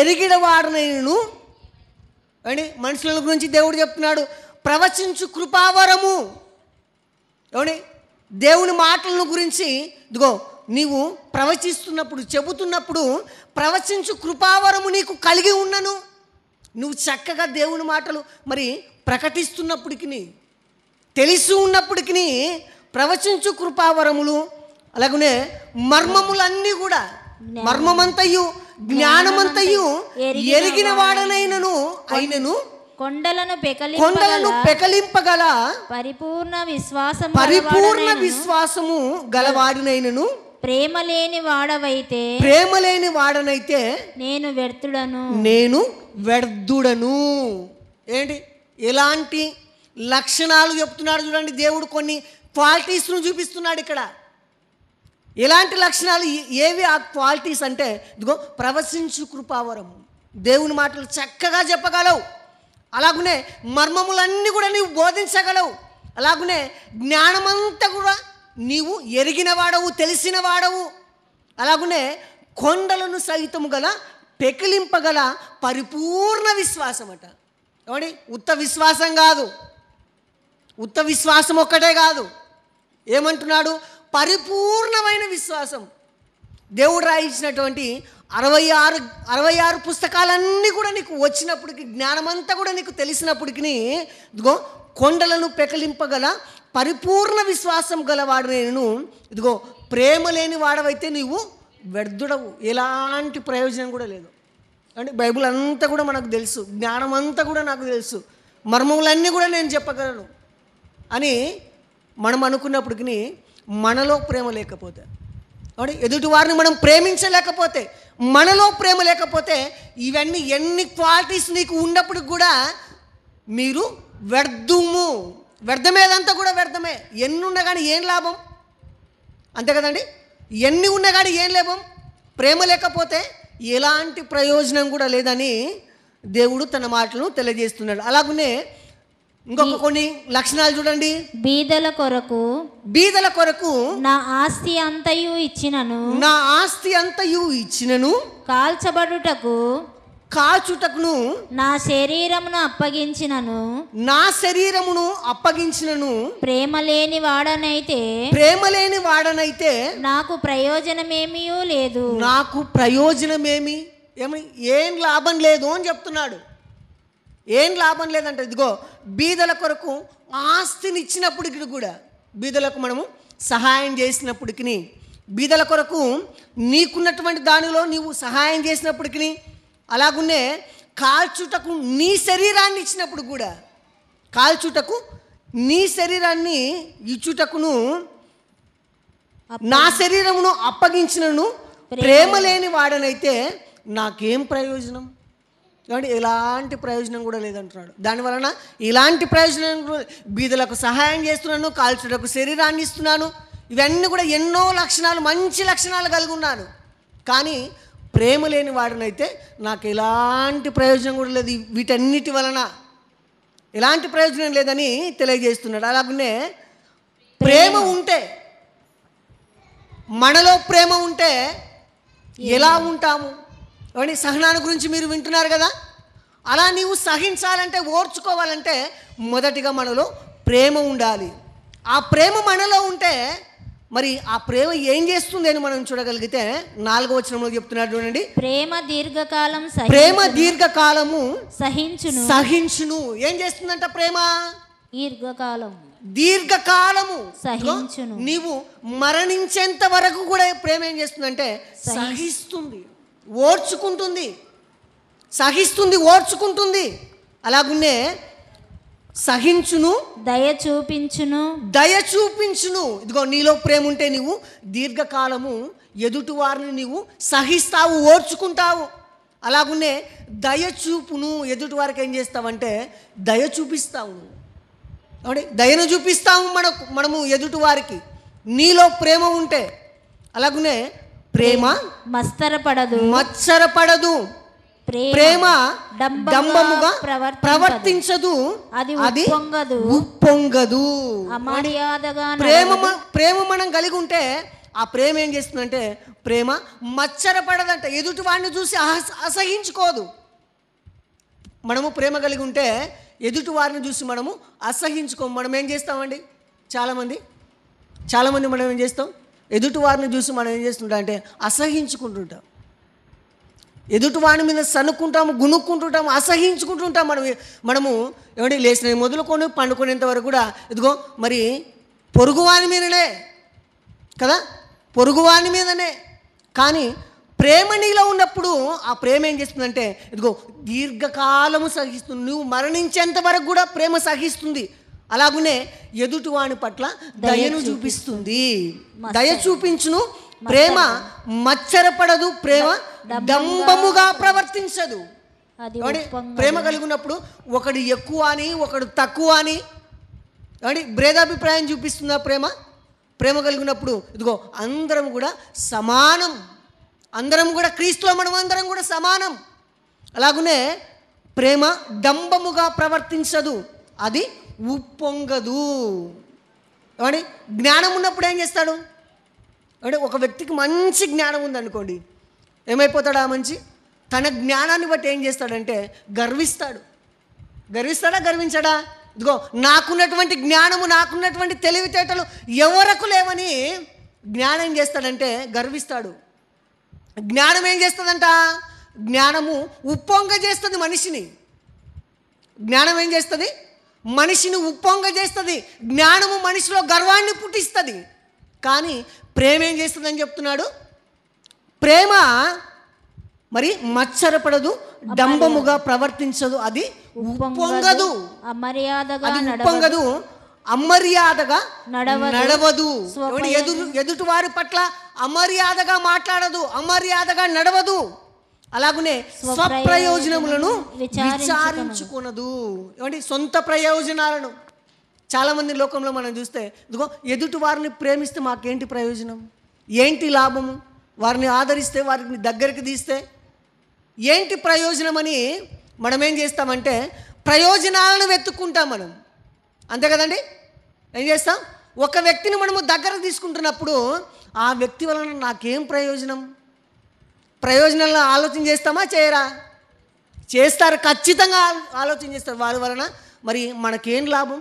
ఎరిగినవాడనైనను అని మనుషుల గురించి దేవుడు చెప్తున్నాడు. ప్రవచించు కృపావరము, ఏమని దేవుని మాటలను గురించి, ఇదిగో నీవు ప్రవచిస్తున్నప్పుడు, చెబుతున్నప్పుడు ప్రవచించు కృపావరము నీకు కలిగి ఉన్నను. నువ్వు చక్కగా దేవుని మాటలు మరి ప్రకటిస్తున్నప్పటికీ, తెలిసి ఉన్నప్పటికీ ప్రవచించు కృపావరములు, అలాగనే మర్మములన్నీ కూడా, మర్మమంతయు జ్ఞానమంతయు ఎరిగిన వాడనైనను కొండలను పెకలింపగల పరిపూర్ణ విశ్వాసము గలవాడినైనను ప్రేమ లేని వాడనైతే నేను వ్యర్థుడను. ఏంటి ఎలాంటి లక్షణాలు చెప్తున్నాడు చూడండి దేవుడు. కొన్ని క్వాలిటీస్ను చూపిస్తున్నాడు ఇక్కడ. ఎలాంటి లక్షణాలు, ఏవి ఆ క్వాలిటీస్ అంటే, ఇదిగో ప్రవచించు కృపావరము, దేవుని మాటలు చక్కగా చెప్పగలవు, అలాగనే మర్మములన్నీ కూడా నీవు బోధించగలవు, అలాగనే జ్ఞానమంతా కూడా నీవు ఎరిగిన వాడవు, తెలిసిన వాడవు, అలాగనే కొండలను సైతము గల పెకిలింపగల పరిపూర్ణ విశ్వాసం అట. ఏమండి, ఉత్త విశ్వాసం కాదు, ఉత్త విశ్వాసం ఒక్కటే కాదు, ఏమంటున్నాడు? పరిపూర్ణమైన విశ్వాసం. దేవుడు రాయించినటువంటి 66 పుస్తకాలన్నీ కూడా నీకు వచ్చినప్పటికి, జ్ఞానమంతా కూడా నీకు తెలిసినప్పటికీ, ఇదిగో కొండలను పెకలింపగల పరిపూర్ణ విశ్వాసం గలవాడు నేను, ఇదిగో ప్రేమ లేని వాడవైతే నీవు వ్యర్థుడవు, ఎలాంటి ప్రయోజనం కూడా లేదు. అంటే బైబిల్ అంతా కూడా మనకు తెలుసు, జ్ఞానం అంతా కూడా నాకు తెలుసు, మర్మములన్నీ కూడా నేను చెప్పగలను అని మనం అనుకున్నప్పటికీ, మనలో ప్రేమ లేకపోతే, అంటే ఎదుటి వారిని మనం ప్రేమించలేకపోతే, మనలో ప్రేమ లేకపోతే, ఇవన్నీ ఎన్ని క్వాలిటీస్ నీకు ఉన్నప్పటికి కూడా మీరు వ్యర్థమేదంతా కూడా వ్యర్థమే. ఎన్ని ఉన్నా కానీ ఏం లాభం? అంతే కదండి, ఎన్ని ఉన్నా కానీ ఏం లాభం? ప్రేమ లేకపోతే ఎలాంటి ప్రయోజనం కూడా లేదని దేవుడు తన మాటలను తెలియజేస్తున్నాడు. అలాగనే ఇంకొక కొన్ని లక్షణాలు చూడండి. బీదల కొరకు నా ఆస్తి అంతయు ఇచ్చినను కాల్చబడుటకు కాల్చుటకును నా శరీరమును అప్పగించినను నా శరీరమును అప్పగించినను ప్రేమ లేని వాడనైతే ప్రేమ లేని వాడనైతే నాకు ప్రయోజనమేమీ లేదు. నాకు ప్రయోజనమేమి ఏం లాభం లేదు అని చెప్తున్నాడు. ఏం లాభం లేదంటే ఇదిగో బీదల కొరకు ఆస్తిని ఇచ్చినప్పటికి కూడా, బీదలకు మనము సహాయం చేసినప్పటికి, బీదల కొరకు నీకున్నటువంటి దానిలో నీవు సహాయం చేసినప్పటికీ, అలాగునే కాల్చుటకు నీ శరీరాన్ని ఇచ్చినప్పుడు కూడా, కాల్చుటకు నీ శరీరాన్ని ఇచ్చుటకును నా శరీరమును అప్పగించినను ప్రేమ లేని వాడనైతే నాకేం ప్రయోజనం? కాబట్టి ఎలాంటి ప్రయోజనం కూడా లేదంటున్నాడు. దానివలన ఇలాంటి ప్రయోజనం కూడా, బీదలకు సహాయం చేస్తున్నాను, కాల్చుటకు శరీరాన్ని ఇస్తున్నాను, ఇవన్నీ కూడా ఎన్నో లక్షణాలు, మంచి లక్షణాలు కలిగి ఉన్నాను, కానీ ప్రేమ లేని వాడినైతే నాకు ఎలాంటి ప్రయోజనం కూడా లేదు. వీటన్నిటి వలన ఎలాంటి ప్రయోజనం లేదని తెలియజేస్తున్నాడు. అలాగనే ప్రేమ ఉంటే, మనలో ప్రేమ ఉంటే ఎలా ఉంటాము? అని సహనాన్ని గురించి మీరు వింటున్నారు కదా. అలా నీవు సహించాలంటే, ఓర్చుకోవాలంటే మొదటిగా మనలో ప్రేమ ఉండాలి. ఆ ప్రేమ మనలో ఉంటే మరి ఆ ప్రేమ ఏం చేస్తుంది అని మనం చూడగలిగితే 4వ వచనంలో చెప్తున్నాడు చూడండి. ప్రేమ దీర్ఘకాలం ప్రేమ దీర్ఘకాలము సహించును. ఏం చేస్తుందంట? ప్రేమ దీర్ఘకాలము సహించును. నీవు మరణించేంత వరకు కూడా ప్రేమ ఏం చేస్తుందంటే సహిస్తుంది, ఓర్చుకుంటుంది, సహిస్తుంది, ఓర్చుకుంటుంది. అలాగున్నే సహించును, దయ చూపించును. ఇదిగో నీలో ప్రేమ ఉంటే నీవు దీర్ఘకాలము ఎదుటి వారిని నీవు సహిస్తావు, ఓర్చుకుంటావు. అలాగున్నే దయ చూపును. ఎదుటి వారికి ఏం చేస్తావంటే దయ చూపిస్తావు, దయను చూపిస్తాము మనము ఎదుటి వారికి. నీలో ప్రేమ ఉంటే. అలాగునే ప్రేమ మత్సరపడదు, ప్రేమ డంబముగా ప్రవర్తించదు, అది ఉప్పొంగదు. ప్రేమ మనం కలిగి ఉంటే ఆ ప్రేమ ఏం చేస్తుందంటే ప్రేమ మత్సరపడదంట, ఎదుటి వాడిని చూసి అసహించుకోదు. మనము ప్రేమ కలిగి ఉంటే ఎదుటి వారిని చూసి మనము అసహించుకోము. మనం ఏం చేస్తామండి? చాలామంది మనం ఏం చేస్తాం? ఎదుటి వారిని చూసి మనం ఏం చేస్తుంటాం అంటే అసహించుకుంటుంటాం, ఎదుటి వాడి మీద సనుక్కుంటాము, గునుక్కుంటుంటాము, అసహించుకుంటుంటాం. మనము ఏమంటే లేచిన మొదలుకొని పండుకునేంత వరకు కూడా ఇదిగో మరి పొరుగువాని మీదనే కదా, పొరుగువాని మీదనే. కానీ ప్రేమ నీలో ఉన్నప్పుడు ఆ ప్రేమ ఏం చేస్తుందంటే ఇదిగో దీర్ఘకాలము సహిస్తుంది. నువ్వు మరణించేంత వరకు కూడా ప్రేమ సహిస్తుంది. అలాగునే ఎదుటివాని పట్ల దయను చూపిస్తుంది. దయ చూపించును, ప్రేమ మత్సరపడదు, ప్రేమ డంబముగా ప్రవర్తించదు. ప్రేమ కలిగి ఉన్నప్పుడు ఒకడు ఎక్కువ అని ఒకడు తక్కువ అని భేదాభిప్రాయం చూపిస్తుందా ప్రేమ? ప్రేమ కలిగినప్పుడు ఇదిగో అందరం కూడా సమానం, అందరం కూడా క్రీస్తులో మనం అందరం కూడా సమానం. అలాగునే ప్రేమ డంబముగా ప్రవర్తించదు, అది ఉప్పొంగదు. ఏమండి జ్ఞానం ఉన్నప్పుడు ఏం చేస్తాడు? అంటే ఒక వ్యక్తికి మంచి జ్ఞానం ఉందనుకోండి, ఏమైపోతాడు? ఆ మంచి తన జ్ఞానాన్ని బట్టి ఏం చేస్తాడంటే గర్విస్తాడు. గర్వించాడా? ఇదిగో నాకున్నటువంటి జ్ఞానము, నాకున్నటువంటి తెలివితేటలు ఎవరకు లేవని జ్ఞానం ఏం చేస్తాడంటే గర్విస్తాడు. జ్ఞానం ఏం చేస్తుందంట? జ్ఞానము ఉప్పొంగ చేస్తుంది మనిషిని. జ్ఞానం ఏం చేస్తుంది? మనిషిని ఉప్పొంగ చేస్తుంది. జ్ఞానము మనిషిలో గర్వాన్ని పుట్టిస్తుంది. కానీ ప్రేమ ఏం చేస్తుందని చెప్తున్నాడు? ప్రేమ మరి మత్సరపడదు, డంబముగా ప్రవర్తించదు, అది ఉప్పొంగదు, ఉప్పొంగదు, అమర్యాదగా నడవదు. ఎదుటి వారి పట్ల అమర్యాదగా మాట్లాడదు, అమర్యాదగా నడవదు. అలాగనే స్వప్రయోజనములను విచారించుకొనదు. ఏమంటే సొంత ప్రయోజనాలను. చాలామంది లోకంలో మనం చూస్తే ఇదిగో ఎదుటి వారిని ప్రేమిస్తే మాకేంటి ప్రయోజనం, ఏంటి లాభము, వారిని ఆదరిస్తే, వారిని దగ్గరికి తీస్తే ఏంటి ప్రయోజనం అని మనం ఏం చేస్తామంటే ప్రయోజనాలను వెతుక్కుంటాం మనం, అంతే కదండి? ఏం చేస్తాం? ఒక వ్యక్తిని మనము దగ్గర తీసుకుంటున్నప్పుడు ఆ వ్యక్తి వలన నాకేం ప్రయోజనం, ప్రయోజనాలను ఆలోచన చేస్తామా చేయరా? చేస్తారు, ఖచ్చితంగా ఆలోచన చేస్తారు. వాళ్ళ వలన మరి మనకేం లాభం?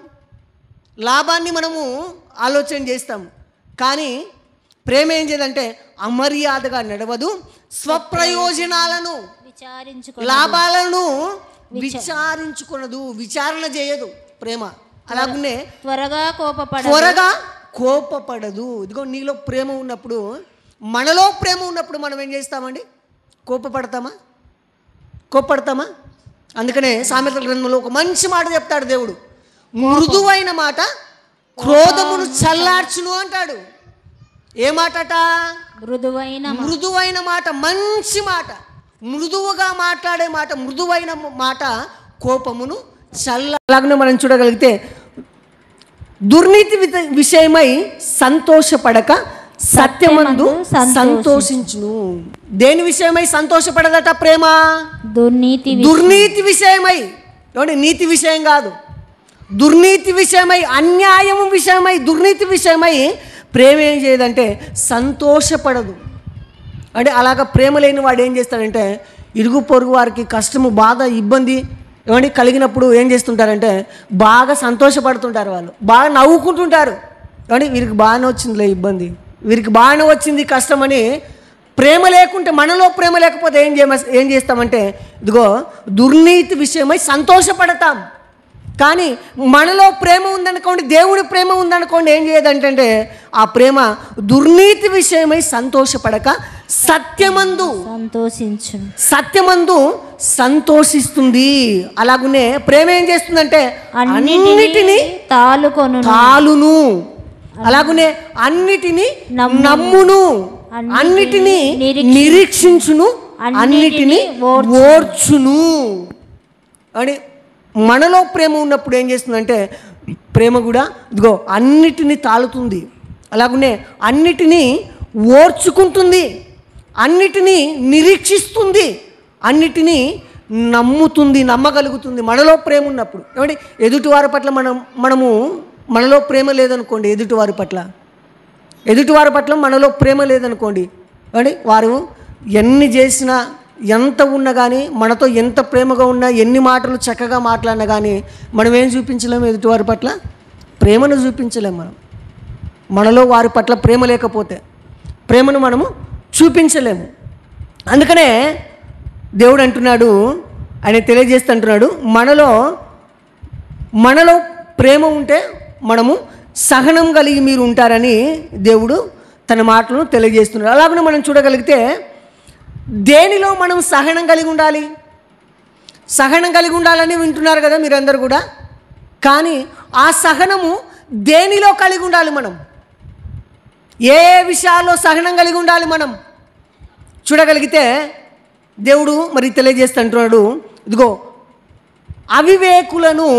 లాభాన్ని మనము ఆలోచన చేస్తాము. కానీ ప్రేమ ఏం చేయదంటే అమర్యాదగా నడవదు, స్వప్రయోజనాలను లాభాలను విచారించుకున్నదు, విచారణ చేయదు ప్రేమ. అలాగనే త్వరగా కోపపడదు. ఇదిగో నీలో ప్రేమ ఉన్నప్పుడు, మనలో ప్రేమ ఉన్నప్పుడు మనం ఏం చేస్తామండి? కోపపడతామా? అందుకనే సామెతల గ్రంథంలో ఒక మంచి మాట చెప్తాడు దేవుడు, మృదువైన మాట క్రోధమును చల్లార్చును అంటాడు. ఏ మాటట? మృదువైన మాట, మంచి మాట, మృదువుగా మాట్లాడే మాట, మృదువైన మాట కోపమును అలాగనే మనం చూడగలిగితే దుర్నీతి విషయమై సంతోషపడక సత్యమందు సంతోషించును. దేని విషయమై సంతోషపడదట ప్రేమ? దుర్నీతి విషయమై. నీతి విషయం కాదు, దుర్నీతి విషయమై, అన్యాయం విషయమై, దుర్నీతి విషయమై ప్రేమ ఏం చేయదంటే సంతోషపడదు. అంటే అలాగ ప్రేమ లేని వాడు ఏం చేస్తాడంటే ఇరుగు పొరుగు వారికి కష్టము, బాధ, ఇబ్బంది కలిగినప్పుడు ఏం చేస్తుంటారంటే బాగా సంతోషపడుతుంటారు, వాళ్ళు బాగా నవ్వుకుంటుంటారు. వీరికి బాగానే వచ్చిందిలే ఇబ్బంది, వీరికి బాగానే వచ్చింది కష్టం అని. ప్రేమ లేకుంటే, మనలో ప్రేమ లేకపోతే ఏం చేస్తామంటే ఇదిగో దుర్నీతి విషయమై సంతోషపడతాం. కానీ మనలో ప్రేమ ఉందనుకోండి, దేవుడి ప్రేమ ఉందనుకోండి, ఏం చేయదంటే ఆ ప్రేమ దుర్నీతి విషయమై సంతోషపడక సత్యమందు సంతోషిస్తుంది. అలాగనే ప్రేమ ఏం చేస్తుందంటే అన్నిటినీ తాలును, అలాగనే అన్నిటినీ నమ్మును, అన్నిటినీ నిరీక్షించును, అన్నిటినీ ఓర్చును అని. మనలో ప్రేమ ఉన్నప్పుడు ఏం చేస్తుందంటే ప్రేమ కూడా ఇదిగో అన్నిటినీ తాళుతుంది, అలాగనే అన్నిటినీ ఓర్చుకుంటుంది, అన్నిటినీ నిరీక్షిస్తుంది, అన్నిటినీ నమ్ముతుంది, నమ్మగలుగుతుంది. మనలో ప్రేమ ఉన్నప్పుడు ఎదుటివారి పట్ల మనలో ప్రేమ లేదనుకోండి, ఎదుటివారి పట్ల మనలో ప్రేమ లేదనుకోండి, వారు ఎన్ని చేసినా, ఎంత ఉన్నా కానీ, మనతో ఎంత ప్రేమగా ఉన్నా, ఎన్ని మాటలు చక్కగా మాట్లాడినా కానీ మనం ఏం చూపించలేము? ఎదుటివారి పట్ల ప్రేమను చూపించలేము. మనలో వారి పట్ల ప్రేమ లేకపోతే ప్రేమను మనము చూపించలేము. అందుకనే దేవుడు అంటున్నాడు, ఆయన తెలియజేస్తుంటున్నాడు, మనలో ప్రేమ ఉంటే మనము సహనం కలిగి మీరు ఉంటారని దేవుడు తన మాటలను తెలియజేస్తున్నాడు. అలాగనే మనం చూడగలిగితే దేనిలో మనం సహనం కలిగి ఉండాలని వింటున్నారు కదా మీరందరూ కూడా. కానీ ఆ సహనము దేనిలో కలిగి ఉండాలి? మనం ఏ విషయాల్లో సహనం కలిగి ఉండాలి మనం చూడగలిగితే దేవుడు మరి తెలియజేస్తుంటున్నాడు, ఇదిగో అవివేకులను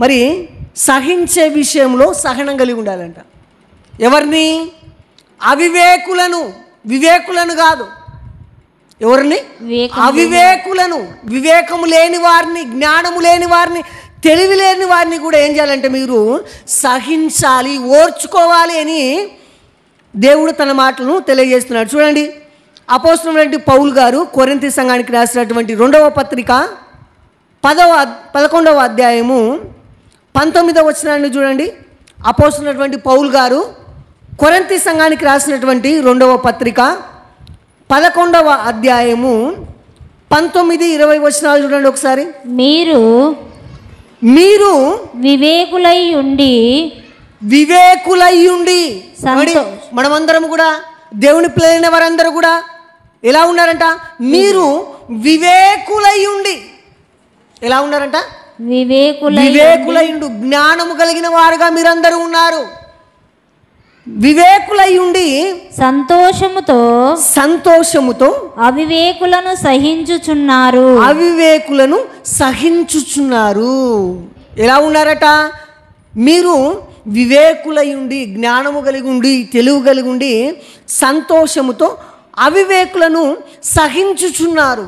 మరి సహించే విషయంలో సహనం కలిగి ఉండాలంట. ఎవరిని? వివేకులను కాదు. ఎవరిని? అవివేకులను, వివేకము లేని వారిని, జ్ఞానము లేని వారిని, తెలివి లేని వారిని కూడా ఏం చేయాలంటే మీరు సహించాలి, ఓర్చుకోవాలి అని దేవుడు తన మాటలను తెలియజేస్తున్నాడు. చూడండి, అపోస్తలుడైన పౌలు గారు కొరింథీ సంఘానికి రాసినటువంటి 2వ పత్రిక 11వ అధ్యాయము 19వ వచనాన్ని చూడండి. అపోస్తలుడైన పౌలు గారు కొరింథీ సంఘానికి రాసినటువంటి 2వ పత్రిక 11వ అధ్యాయము 19-20 వచనాలు చూడండి ఒకసారి. మీరు వివేకులై ఉండి మనమందరం కూడా, దేవుని పిల్లలైన వారందరూ కూడా ఎలా ఉన్నారంట? మీరు వివేకులై ఉండి. ఎలా ఉన్నారంట? వివేకులై ఉండు, జ్ఞానము కలిగిన వారుగా మీరందరూ ఉన్నారు. వివేకులై ఉండి సంతోషముతో అవివేకులను సహించుచున్నారు. ఎలా ఉన్నారట? మీరు వివేకులై ఉండి, జ్ఞానము కలిగి ఉండి, తెలివి కలిగి ఉండి, సంతోషముతో అవివేకులను సహించుచున్నారు.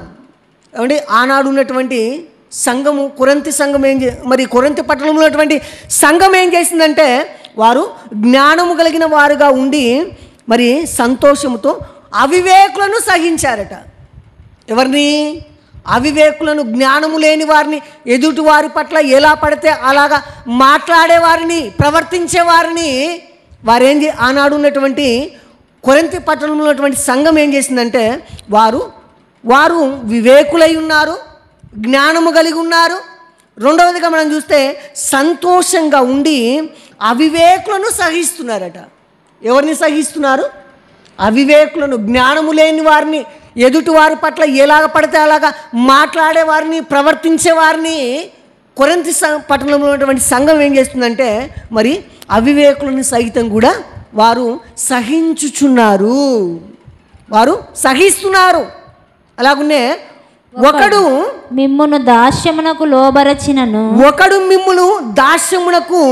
ఏమంటే ఆనాడు ఉన్నటువంటి సంఘము, కొరింథీ సంఘం మరి కొరింథీ పట్టణంలో ఉన్నటువంటి సంఘం ఏం చేసిందంటే వారు జ్ఞానము కలిగిన వారుగా ఉండి మరి సంతోషముతో అవివేకులను సహించారట. ఎవరిని? అవివేకులను, జ్ఞానము లేని వారిని, ఎదుటి వారి పట్ల ఎలా పడితే అలాగా మాట్లాడేవారిని, ప్రవర్తించేవారిని ఆనాడు ఉన్నటువంటి కొరింథీ పట్టణంలో ఉన్నటువంటి సంఘం ఏం చేసిందంటే వారు వివేకులై ఉన్నారు, జ్ఞానము కలిగి ఉన్నారు. రెండవదిగా మనం చూస్తే సంతోషంగా ఉండి అవివేకులను సహిస్తున్నారట. ఎవరిని సహిస్తున్నారు? అవివేకులను, జ్ఞానము లేని వారిని, ఎదుటి వారి పట్ల ఎలాగ పడితే అలాగా మాట్లాడేవారిని, ప్రవర్తించేవారిని కొరింథీ పట్టణంలో ఉన్నటువంటి సంఘం ఏం చేస్తుందంటే మరి అవివేకులను సహితం కూడా వారు సహించుచున్నారు, వారు సహిస్తున్నారు. అలాగునే ఒకడు మిమ్మును దాస్యమునకు లోబరచినను, ఒకడు మిమ్మును దాస్యమునకు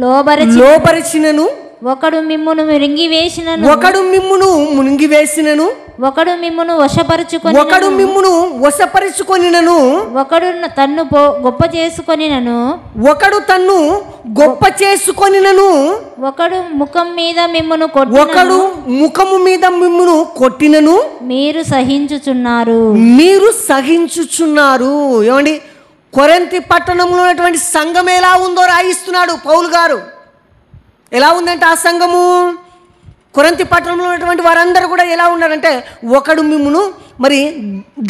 లోబరచి లోబరచినను, ఒకడు మిమ్మును మింగివేసినను, ఒకడు మిమ్మును మునిగివేసినను, ఒకడు మిమ్మును వశపరుచుకొని, ఒకడు మిమ్మును వశపరుచుకొనినను, ఒకడు తన్ను గొప్ప చేసుకొనినను, ఒకడు తన్ను గొప్ప చేసుకొనినను, ఒకడు ముఖం మీద మిమ్మును ఒకడు కొట్టినను, ముఖము మీద మిమ్మును కొట్టినను మీరు సహించుచున్నారు. మీరు సహించుచున్నారు. ఏమండి, కొరింథీ పట్టణంలో ఉన్నటువంటి సంఘం ఎలా ఉందో రాయిస్తున్నాడు పౌలు గారు. ఎలా ఉందంటే ఆ సంఘము, కొరింథీ పట్టణంలో ఉన్నటువంటి వారందరూ కూడా ఎలా ఉన్నారంటే ఒకడు మిమ్మును మరి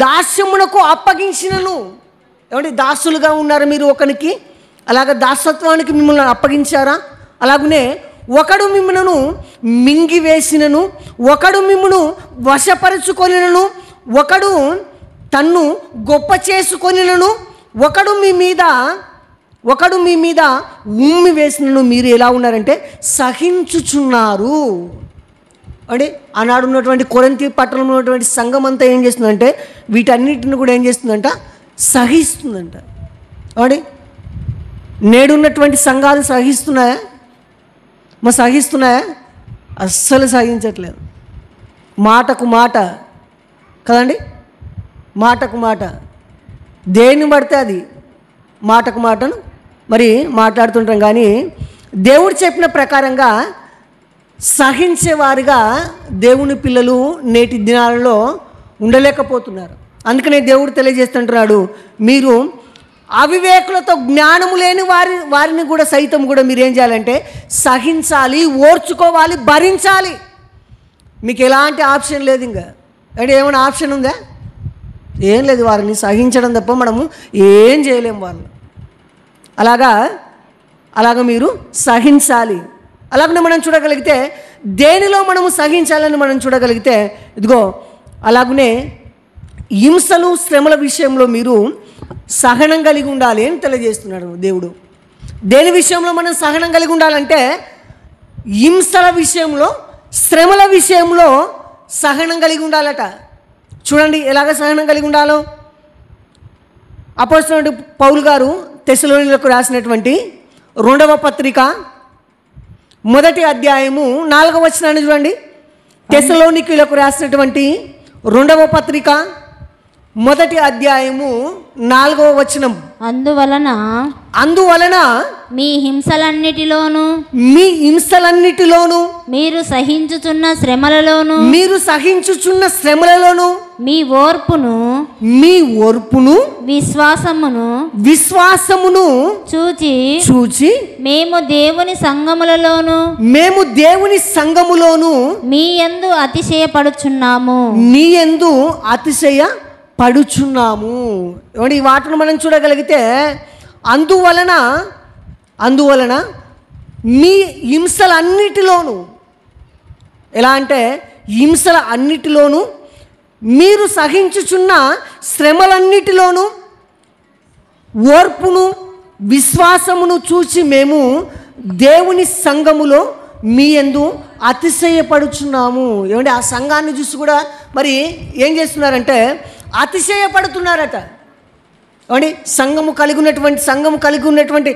దాస్యమునకు అప్పగించినను. ఏమంటే దాసులుగా ఉన్నారు మీరు ఒకరికి, అలాగ దాసత్వానికి మిమ్మల్ని అప్పగించారా? అలాగనే ఒకడు మిమ్మును మింగివేసినను, ఒకడు మిమ్మును వశపరుచుకొనినను, ఒకడు తన్ను గొప్ప చేసుకొనినను, ఒకడు మీ మీద ఉమ్మి వేసినను మీరు ఎలా ఉన్నారంటే సహించుచున్నారు. అంటే ఆనాడు ఉన్నటువంటి కొరింథీ పట్టణంలో ఉన్నటువంటి సంఘం అంతా ఏం చేస్తుందంటే వీటన్నిటిని కూడా ఏం చేస్తుందంట, సహిస్తుందంట. అంటే నేడున్నటువంటి సంఘాలు సహిస్తున్నాయా? సహిస్తున్నాయా? అస్సలు సహించట్లేదు. మాటకు మాట కదండి, మాటకు మాట, దేన్ని పడితే అది మాటకు మాటను మరి మాట్లాడుతుంటాం. కానీ దేవుడు చెప్పిన ప్రకారంగా సహించేవారిగా దేవుని పిల్లలు నేటి దినాలలో ఉండలేకపోతున్నారు. అందుకనే దేవుడు తెలియజేస్తుంటున్నాడు, మీరు అవివేకులతో, జ్ఞానము లేని వారిని కూడా సైతం కూడా మీరు ఏం చేయాలంటే సహించాలి, ఓర్చుకోవాలి, భరించాలి. మీకు ఎలాంటి ఆప్షన్ లేదు. ఇంకా అంటే ఏమైనా ఆప్షన్ ఉందా? ఏం లేదు. వారిని సహించడం తప్ప మనము ఏం చేయలేము వాళ్ళు. అలాగా మీరు సహించాలి. అలాగనే మనం చూడగలిగితే దేనిలో మనము సహించాలని మనం చూడగలిగితే ఇదిగో అలాగనే హింసలు, శ్రమల విషయంలో మీరు సహనం కలిగి ఉండాలి అని తెలియజేస్తున్నాడు దేవుడు. దేని విషయంలో మనం సహనం కలిగి ఉండాలంటే హింసల విషయంలో, శ్రమల విషయంలో సహనం కలిగి ఉండాలట. చూడండి ఎలాగ సహనం కలిగి ఉండాలో. అపోస్తలుడు పౌలు గారు తెస్సలోనికీయులకు రాసినటువంటి 2వ పత్రిక 1వ అధ్యాయము 4వ వచనాన్ని చూడండి. తెస్సలోనికీయులకు రాసినటువంటి 2వ పత్రిక 1వ అధ్యాయము 4వ వచనం. అందువలన మీ హింసలన్నిటిలోను మీరు సహించుచున్న శ్రమలలోను మీ ఓర్పును విశ్వాసమును చూచి మేము దేవుని సంఘములోను మీ యందు అతిశయపడుచున్నాము. ఈ వాటిని మనం చూడగలిగితే అందువలన మీ హింసలన్నిటిలోను, ఎలా అంటే హింసల అన్నిటిలోను, మీరు సహించుచున్న శ్రమలన్నిటిలోను ఓర్పును విశ్వాసమును చూచి మేము దేవుని సంఘములో మీ యందు అతిశయపడుచున్నాము. ఏమంటే ఆ సంఘాన్ని చూసి కూడా మరి ఏం చేస్తున్నారంటే అతిశయపడుతున్నారట. ఏమండి సంఘము కలిగి ఉన్నటువంటి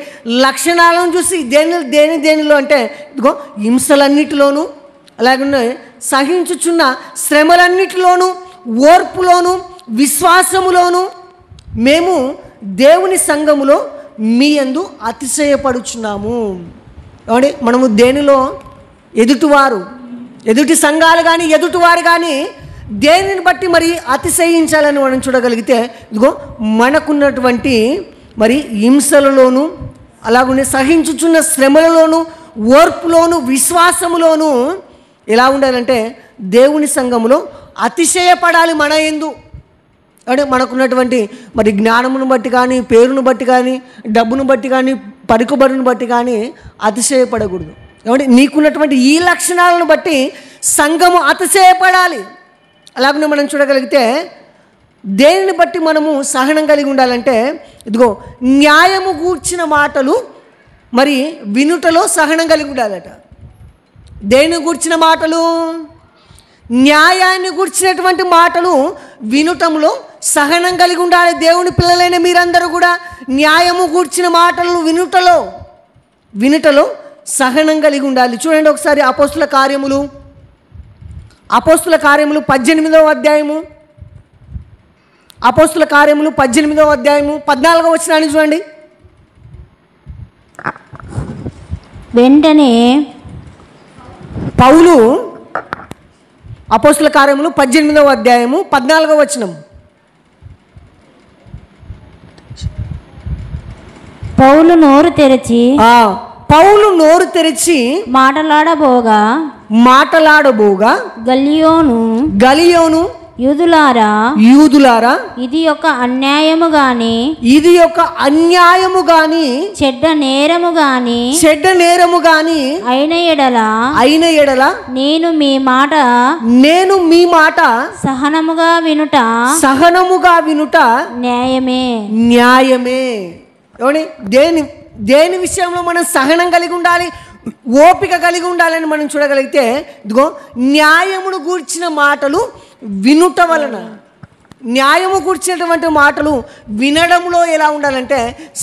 లక్షణాలను చూసి దేనిలో అంటే ఇదిగో హింసలన్నిటిలోను, అలాగే సహించుచున్న శ్రమలన్నిటిలోను, ఓర్పులోను, విశ్వాసములోను మేము దేవుని సంఘములో మీ యందు అతిశయపడుచున్నాము. ఏమండి మనము దేనిలో ఎదుటి సంఘాలు కానీ ఎదుటివారు కానీ దేనిని బట్టి మరి అతిశయించాలని మనం చూడగలిగితే ఇదిగో మనకున్నటువంటి మరి హింసలలోను, అలాగనే సహించుచున్న శ్రమలలోను, ఓర్పులోను, విశ్వాసములోను ఎలా ఉండాలంటే దేవుని సంఘములో అతిశయపడాలి. మన యందు అంటే మనకున్నటువంటి మరి జ్ఞానమును బట్టి కానీ, పేరును బట్టి కానీ, డబ్బును బట్టి కానీ, పలుకుబడిని బట్టి కానీ అతిశయపడకూడదు. ఏమంటే నీకున్నటువంటి ఈ లక్షణాలను బట్టి సంఘము అతిశయపడాలి. అలాగనే మనం చూడగలిగితే దేనిని బట్టి మనము సహనం కలిగి ఉండాలంటే ఇదిగో న్యాయము గూర్చిన మాటలు మరి వినుటలో సహనం కలిగి ఉండాలట. దేని గూర్చిన మాటలు? న్యాయాన్ని గూర్చినటువంటి మాటలు వినుటంలో సహనం కలిగి ఉండాలి. దేవుని పిల్లలైన మీరందరూ కూడా న్యాయము గూర్చిన మాటలు వినుటలో సహనం కలిగి ఉండాలి. చూడండి ఒకసారి అపోస్తుల కార్యములు 18వ అధ్యాయము, అపోస్తుల కార్యములు 18వ అధ్యాయము 14వ వచనాన్ని చూడండి. వెంటనే పౌలు అపోస్తుల కార్యములు 18వ అధ్యాయము 14వ వచనం. పౌలు నోరు తెరిచి మాటలాడబోగా గలియోను యూదులారా ఇది ఒక అన్యాయము గాని చెడ్డ నేరము గాని అయిన ఎడల నేను మీ మాట సహనముగా వినుట న్యాయమే. దేని విషయంలో మనం సహనం కలిగి ఉండాలి, ఓపిక కలిగి ఉండాలని మనం చూడగలిగితే ఇదిగో న్యాయమును గూర్చిన మాటలు వినుట వలన, న్యాయము గూర్చినటువంటి మాటలు వినడంలో ఎలా ఉండాలంటే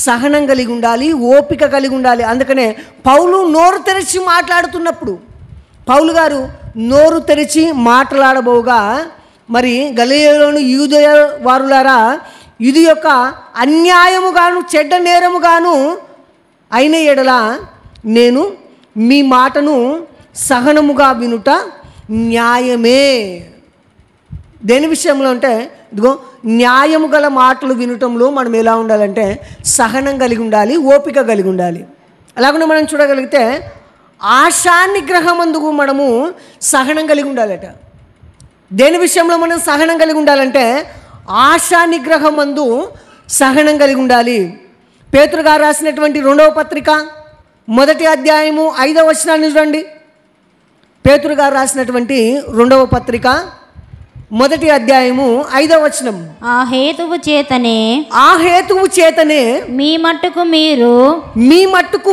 సహనం కలిగి ఉండాలి, ఓపిక కలిగి ఉండాలి. అందుకనే పౌలు నోరు తెరిచి మాట్లాడుతున్నప్పుడు, పౌలు గారు నోరు తెరిచి మాట్లాడబోగా మరి గలియోను యూదయ వారులారా ఇది యొక్క అన్యాయముగాను చెడ్డ నేరముగాను అయిన ఎడల నేను మీ మాటను సహనముగా వినుట న్యాయమే. దేని విషయంలో అంటే ఇదిగో న్యాయము గల మాటలు వినటంలో మనం ఎలా ఉండాలంటే సహనం కలిగి ఉండాలి, ఓపిక కలిగి ఉండాలి. అలాగనే మనం చూడగలిగితే ఆశానిగ్రహమందుకు మనము సహనం కలిగి ఉండాలట. దేని విషయంలో మనం సహనం కలిగి ఉండాలంటే ఆశానిగ్రహమందు సహనం కలిగి ఉండాలి. పేతురు గారు రాసినటువంటి 2వ పత్రిక 1వ అధ్యాయము 5వ వచనాన్ని చూడండి. పేతురు గారు రాసినటువంటి 2వ పత్రిక 1వ అధ్యాయము 5వ వచనం. ఆ హేతువు చేతనే మీ మట్టుకు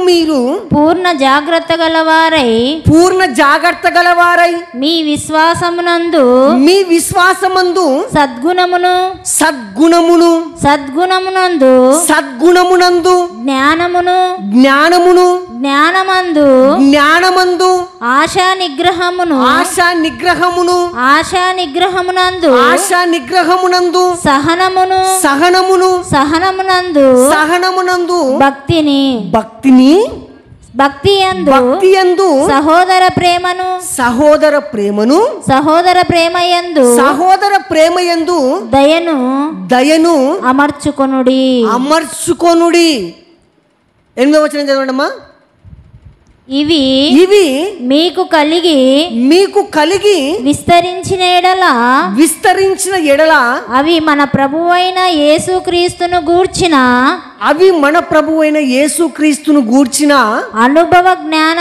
మీరు పూర్ణ జాగ్రత్త గలవారై మీ విశ్వాసమునందు సద్గుణమునందు జ్ఞానమందు ఆశా నిగ్రహమునందు సహనమునందు భక్తియందు సహోదర ప్రేమయందు దయను అమర్చుకొనుడి. 8వ వచనం చదవండి అమ్మా. ఇవి మీకు కలిగి విస్తరించిన ఎడల అవి మన ప్రభువైన యేసుక్రీస్తును గూర్చిన అనుభవ జ్ఞాన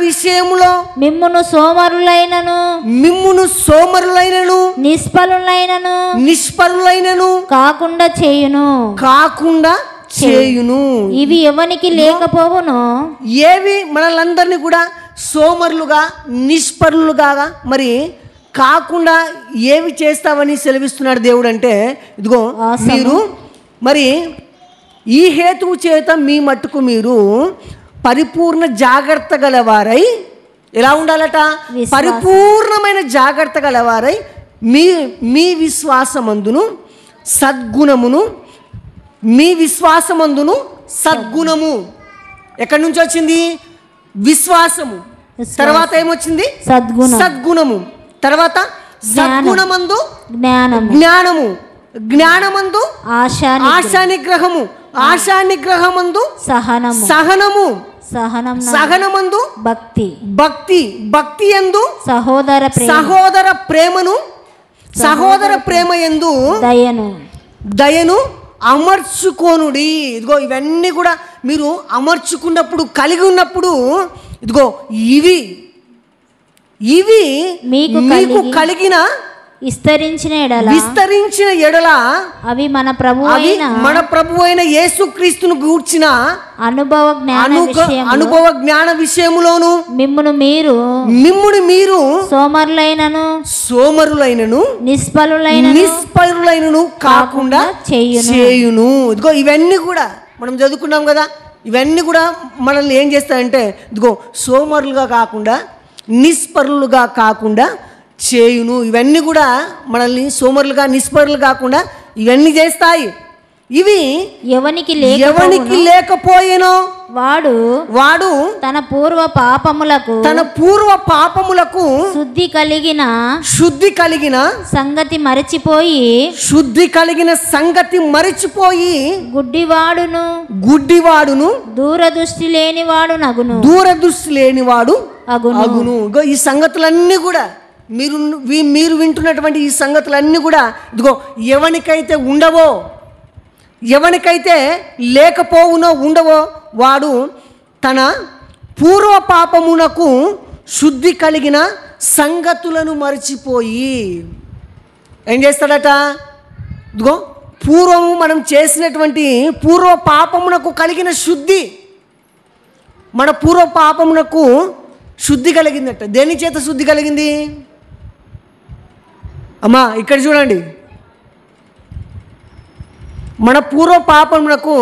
విషయములో మిమ్మును సోమరులైనను నిష్ఫలులైనను కాకుండా చేయును. ఇవి ఎవనికి లేకపోవును. ఏవి మనలందరినీ కూడా సోమరులుగా నిష్ఫలులుగా మరి కాకుండా ఏవి చేస్తావని సెలవిస్తున్నాడు దేవుడు అంటే ఇదిగో మీరు మరి ఈ హేతువు చేత మీ మట్టుకు మీరు పరిపూర్ణ జాగ్రత్త గలవారై ఎలా ఉండాలట? పరిపూర్ణమైన జాగ్రత్త గలవారై మీ విశ్వాసమందును సద్గుణము ఎక్కడి నుంచి వచ్చింది? విశ్వాసము. తర్వాత ఏమొచ్చింది? సద్గుణము. తర్వాత సద్గుణమందు జ్ఞానము, జ్ఞానము, జ్ఞానమందు ఆశా ఆశా నిగ్రహము, ఆశా నిగ్రహమందు సహనము, సహనము, సహనం, సహనమందు భక్తి, భక్తి, భక్తి యందు సహోదర ప్రేమ, సహోదర ప్రేమను, సహోదర ప్రేమ యందు దయను, దయను అమర్చుకోనుడి. ఇదిగో ఇవన్నీ కూడా మీరు అమర్చుకున్నప్పుడు, కలిగి ఉన్నప్పుడు, ఇదిగో ఇవి ఇవి మీకు మీకు కలిగిన విస్తరించిన ఎడల అవి మన ప్రభు అయిన మన ప్రభు అయిన యేసుక్రీస్తును గూర్చిన అనుభవ జ్ఞాన విషయములోను మిమ్మును మీరు సోమరులైనను నిష్ఫలులైనను కాకుండా చేయును. ఇదిగో ఇవన్నీ కూడా మనం చదువుకున్నాం కదా, ఇవన్నీ కూడా మనల్ని ఏం చేస్తాయంటే ఇదిగో సోమరులుగా కాకుండా, నిష్ఫలులుగా కాకుండా చేయును. ఇవన్నీ కూడా మనల్ని సోమరులుగా, నిష్ఫలులు కాకుండా ఇవన్నీ చేస్తాయి. ఇవి ఎవనికి లేకపోయేనో వాడు తన పూర్వ పాపములకు శుద్ధి కలిగిన సంగతి మరచిపోయి గుడ్డివాడును దూరదృష్టి లేనివాడు అగును. ఈ సంగతులన్నీ కూడా మీరు వింటున్నటువంటి ఈ సంగతులన్నీ కూడా ఇదిగో ఎవనికైతే ఉండవో, ఎవనికైతే లేకపోవునో, ఉండవో, వాడు తన పూర్వ పాపమునకు శుద్ధి కలిగిన సంగతులను మరచిపోయి ఏం చేస్తాడట? ఇదిగో పూర్వము మనం చేసినటువంటి పూర్వ పాపమునకు కలిగిన శుద్ధి, మన పూర్వ పాపమునకు శుద్ధి కలిగిందట. దేని చేత శుద్ధి కలిగింది? అమ్మా ఇక్కడ చూడండి, మన పూర్వ పాపములకు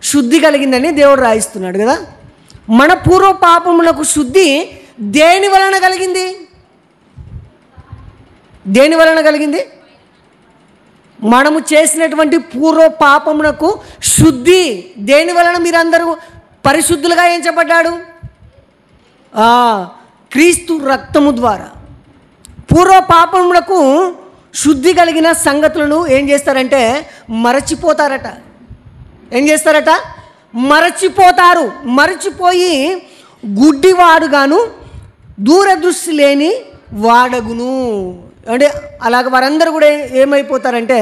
శుద్ధి కలిగిందని దేవుడు రాయిస్తున్నాడు కదా. మన పూర్వ పాపములకు శుద్ధి దేని వలన కలిగింది? దేని వలన కలిగింది? మనము చేసినటువంటి పూర్వ పాపమునకు శుద్ధి దేని వలన మీరందరూ పరిశుద్ధులుగా ఎంచబడ్డాడు? క్రీస్తు రక్తము ద్వారా. పూర్వ పాపములకు శుద్ధి కలిగిన సంగతులను ఏం చేస్తారంటే మరచిపోతారట. ఏం చేస్తారట? మరచిపోయి గుడ్డివాడుగాను దూరదృష్టి లేని వాడగును. అంటే అలాగ వారందరూ కూడా ఏమైపోతారంటే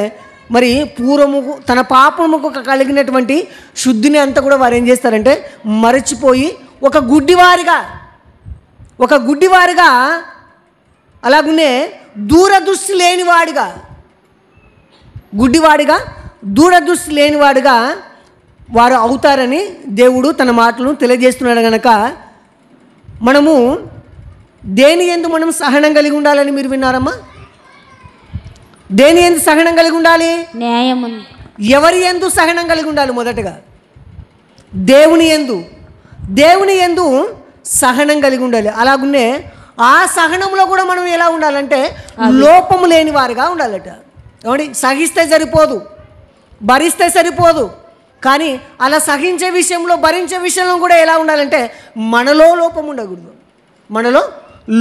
మరి పూర్వము తన పాపముకు కలిగినటువంటి శుద్ధిని అంతా కూడా వారు ఏం చేస్తారంటే మరచిపోయి ఒక గుడ్డివారిగా అలాగునే దూరదృష్టి లేనివాడుగా వారు అవుతారని దేవుడు తన మాటలను తెలియజేస్తున్నాడు. కనుక మనము దేని యందు మనం సహనం కలిగి ఉండాలని మీరు విన్నారమ్మా? దేని యందు సహనం కలిగి ఉండాలి? న్యాయము. ఎవరి యందు సహనం కలిగి ఉండాలి? మొదటగా దేవుని యందు సహనం కలిగి ఉండాలి. అలాగునే ఆ సహనంలో కూడా మనం ఎలా ఉండాలంటే లోపము లేని వారిగా ఉండాలట. ఏమండి? సహిస్తే సరిపోదు, భరిస్తే సరిపోదు. కానీ అలా సహించే విషయంలో, భరించే విషయంలో కూడా ఎలా ఉండాలంటే మనలో లోపం ఉండకూడదు. మనలో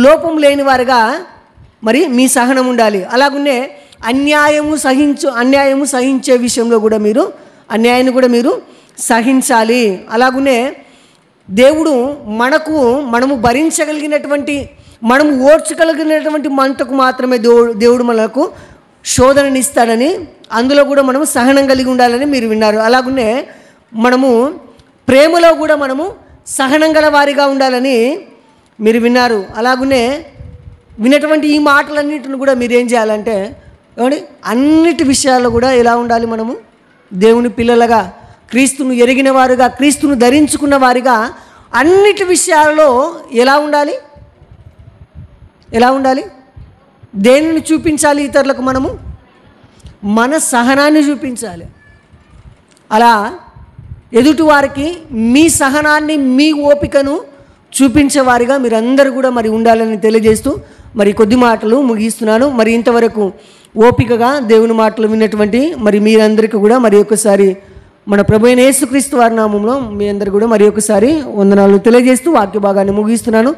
లోపం లేని వారిగా మరి మీ సహనం ఉండాలి. అలాగునే అన్యాయము సహించే విషయంలో కూడా మీరు అన్యాయాన్ని కూడా మీరు సహించాలి. అలాగునే దేవుడు మనము భరించగలిగినటువంటి, మనము ఓర్చగలిగినటువంటి మంటకు మాత్రమే దేవుడు మనకు శోధననిస్తాడని, అందులో కూడా మనము సహనం కలిగి ఉండాలని మీరు విన్నారు. అలాగునే మనము ప్రేమలో కూడా మనము సహనం గల వారిగా ఉండాలని మీరు విన్నారు. అలాగునే విన్నటువంటి ఈ మాటలన్నింటిని కూడా మీరు ఏం చేయాలంటే ఏమండి అన్నిటి విషయాల్లో కూడా ఎలా ఉండాలి? మనము దేవుని పిల్లలుగా, క్రీస్తును ఎరిగిన వారుగా, క్రీస్తును ధరించుకున్న వారిగా అన్నిటి విషయాలలో ఎలా ఉండాలి? దేనిని చూపించాలి ఇతరులకు? మనము మన సహనాన్ని చూపించాలి. అలా ఎదుటి వారికి మీ సహనాన్ని, మీ ఓపికను చూపించేవారిగా మీరందరూ కూడా మరి ఉండాలని తెలియజేస్తూ మరి కొద్ది మాటలు ముగిస్తున్నాను. మరి ఇంతవరకు ఓపికగా దేవుని మాటలు విన్నటువంటి మరి మీరందరికీ కూడా మరి ఒకసారి మన ప్రభువైన యేసుక్రీస్తు వారి నామములో మీ అందరికీ కూడా మరి ఒకసారి వందనాలు తెలియజేస్తూ వాక్య భాగాన్ని ముగిస్తున్నాను.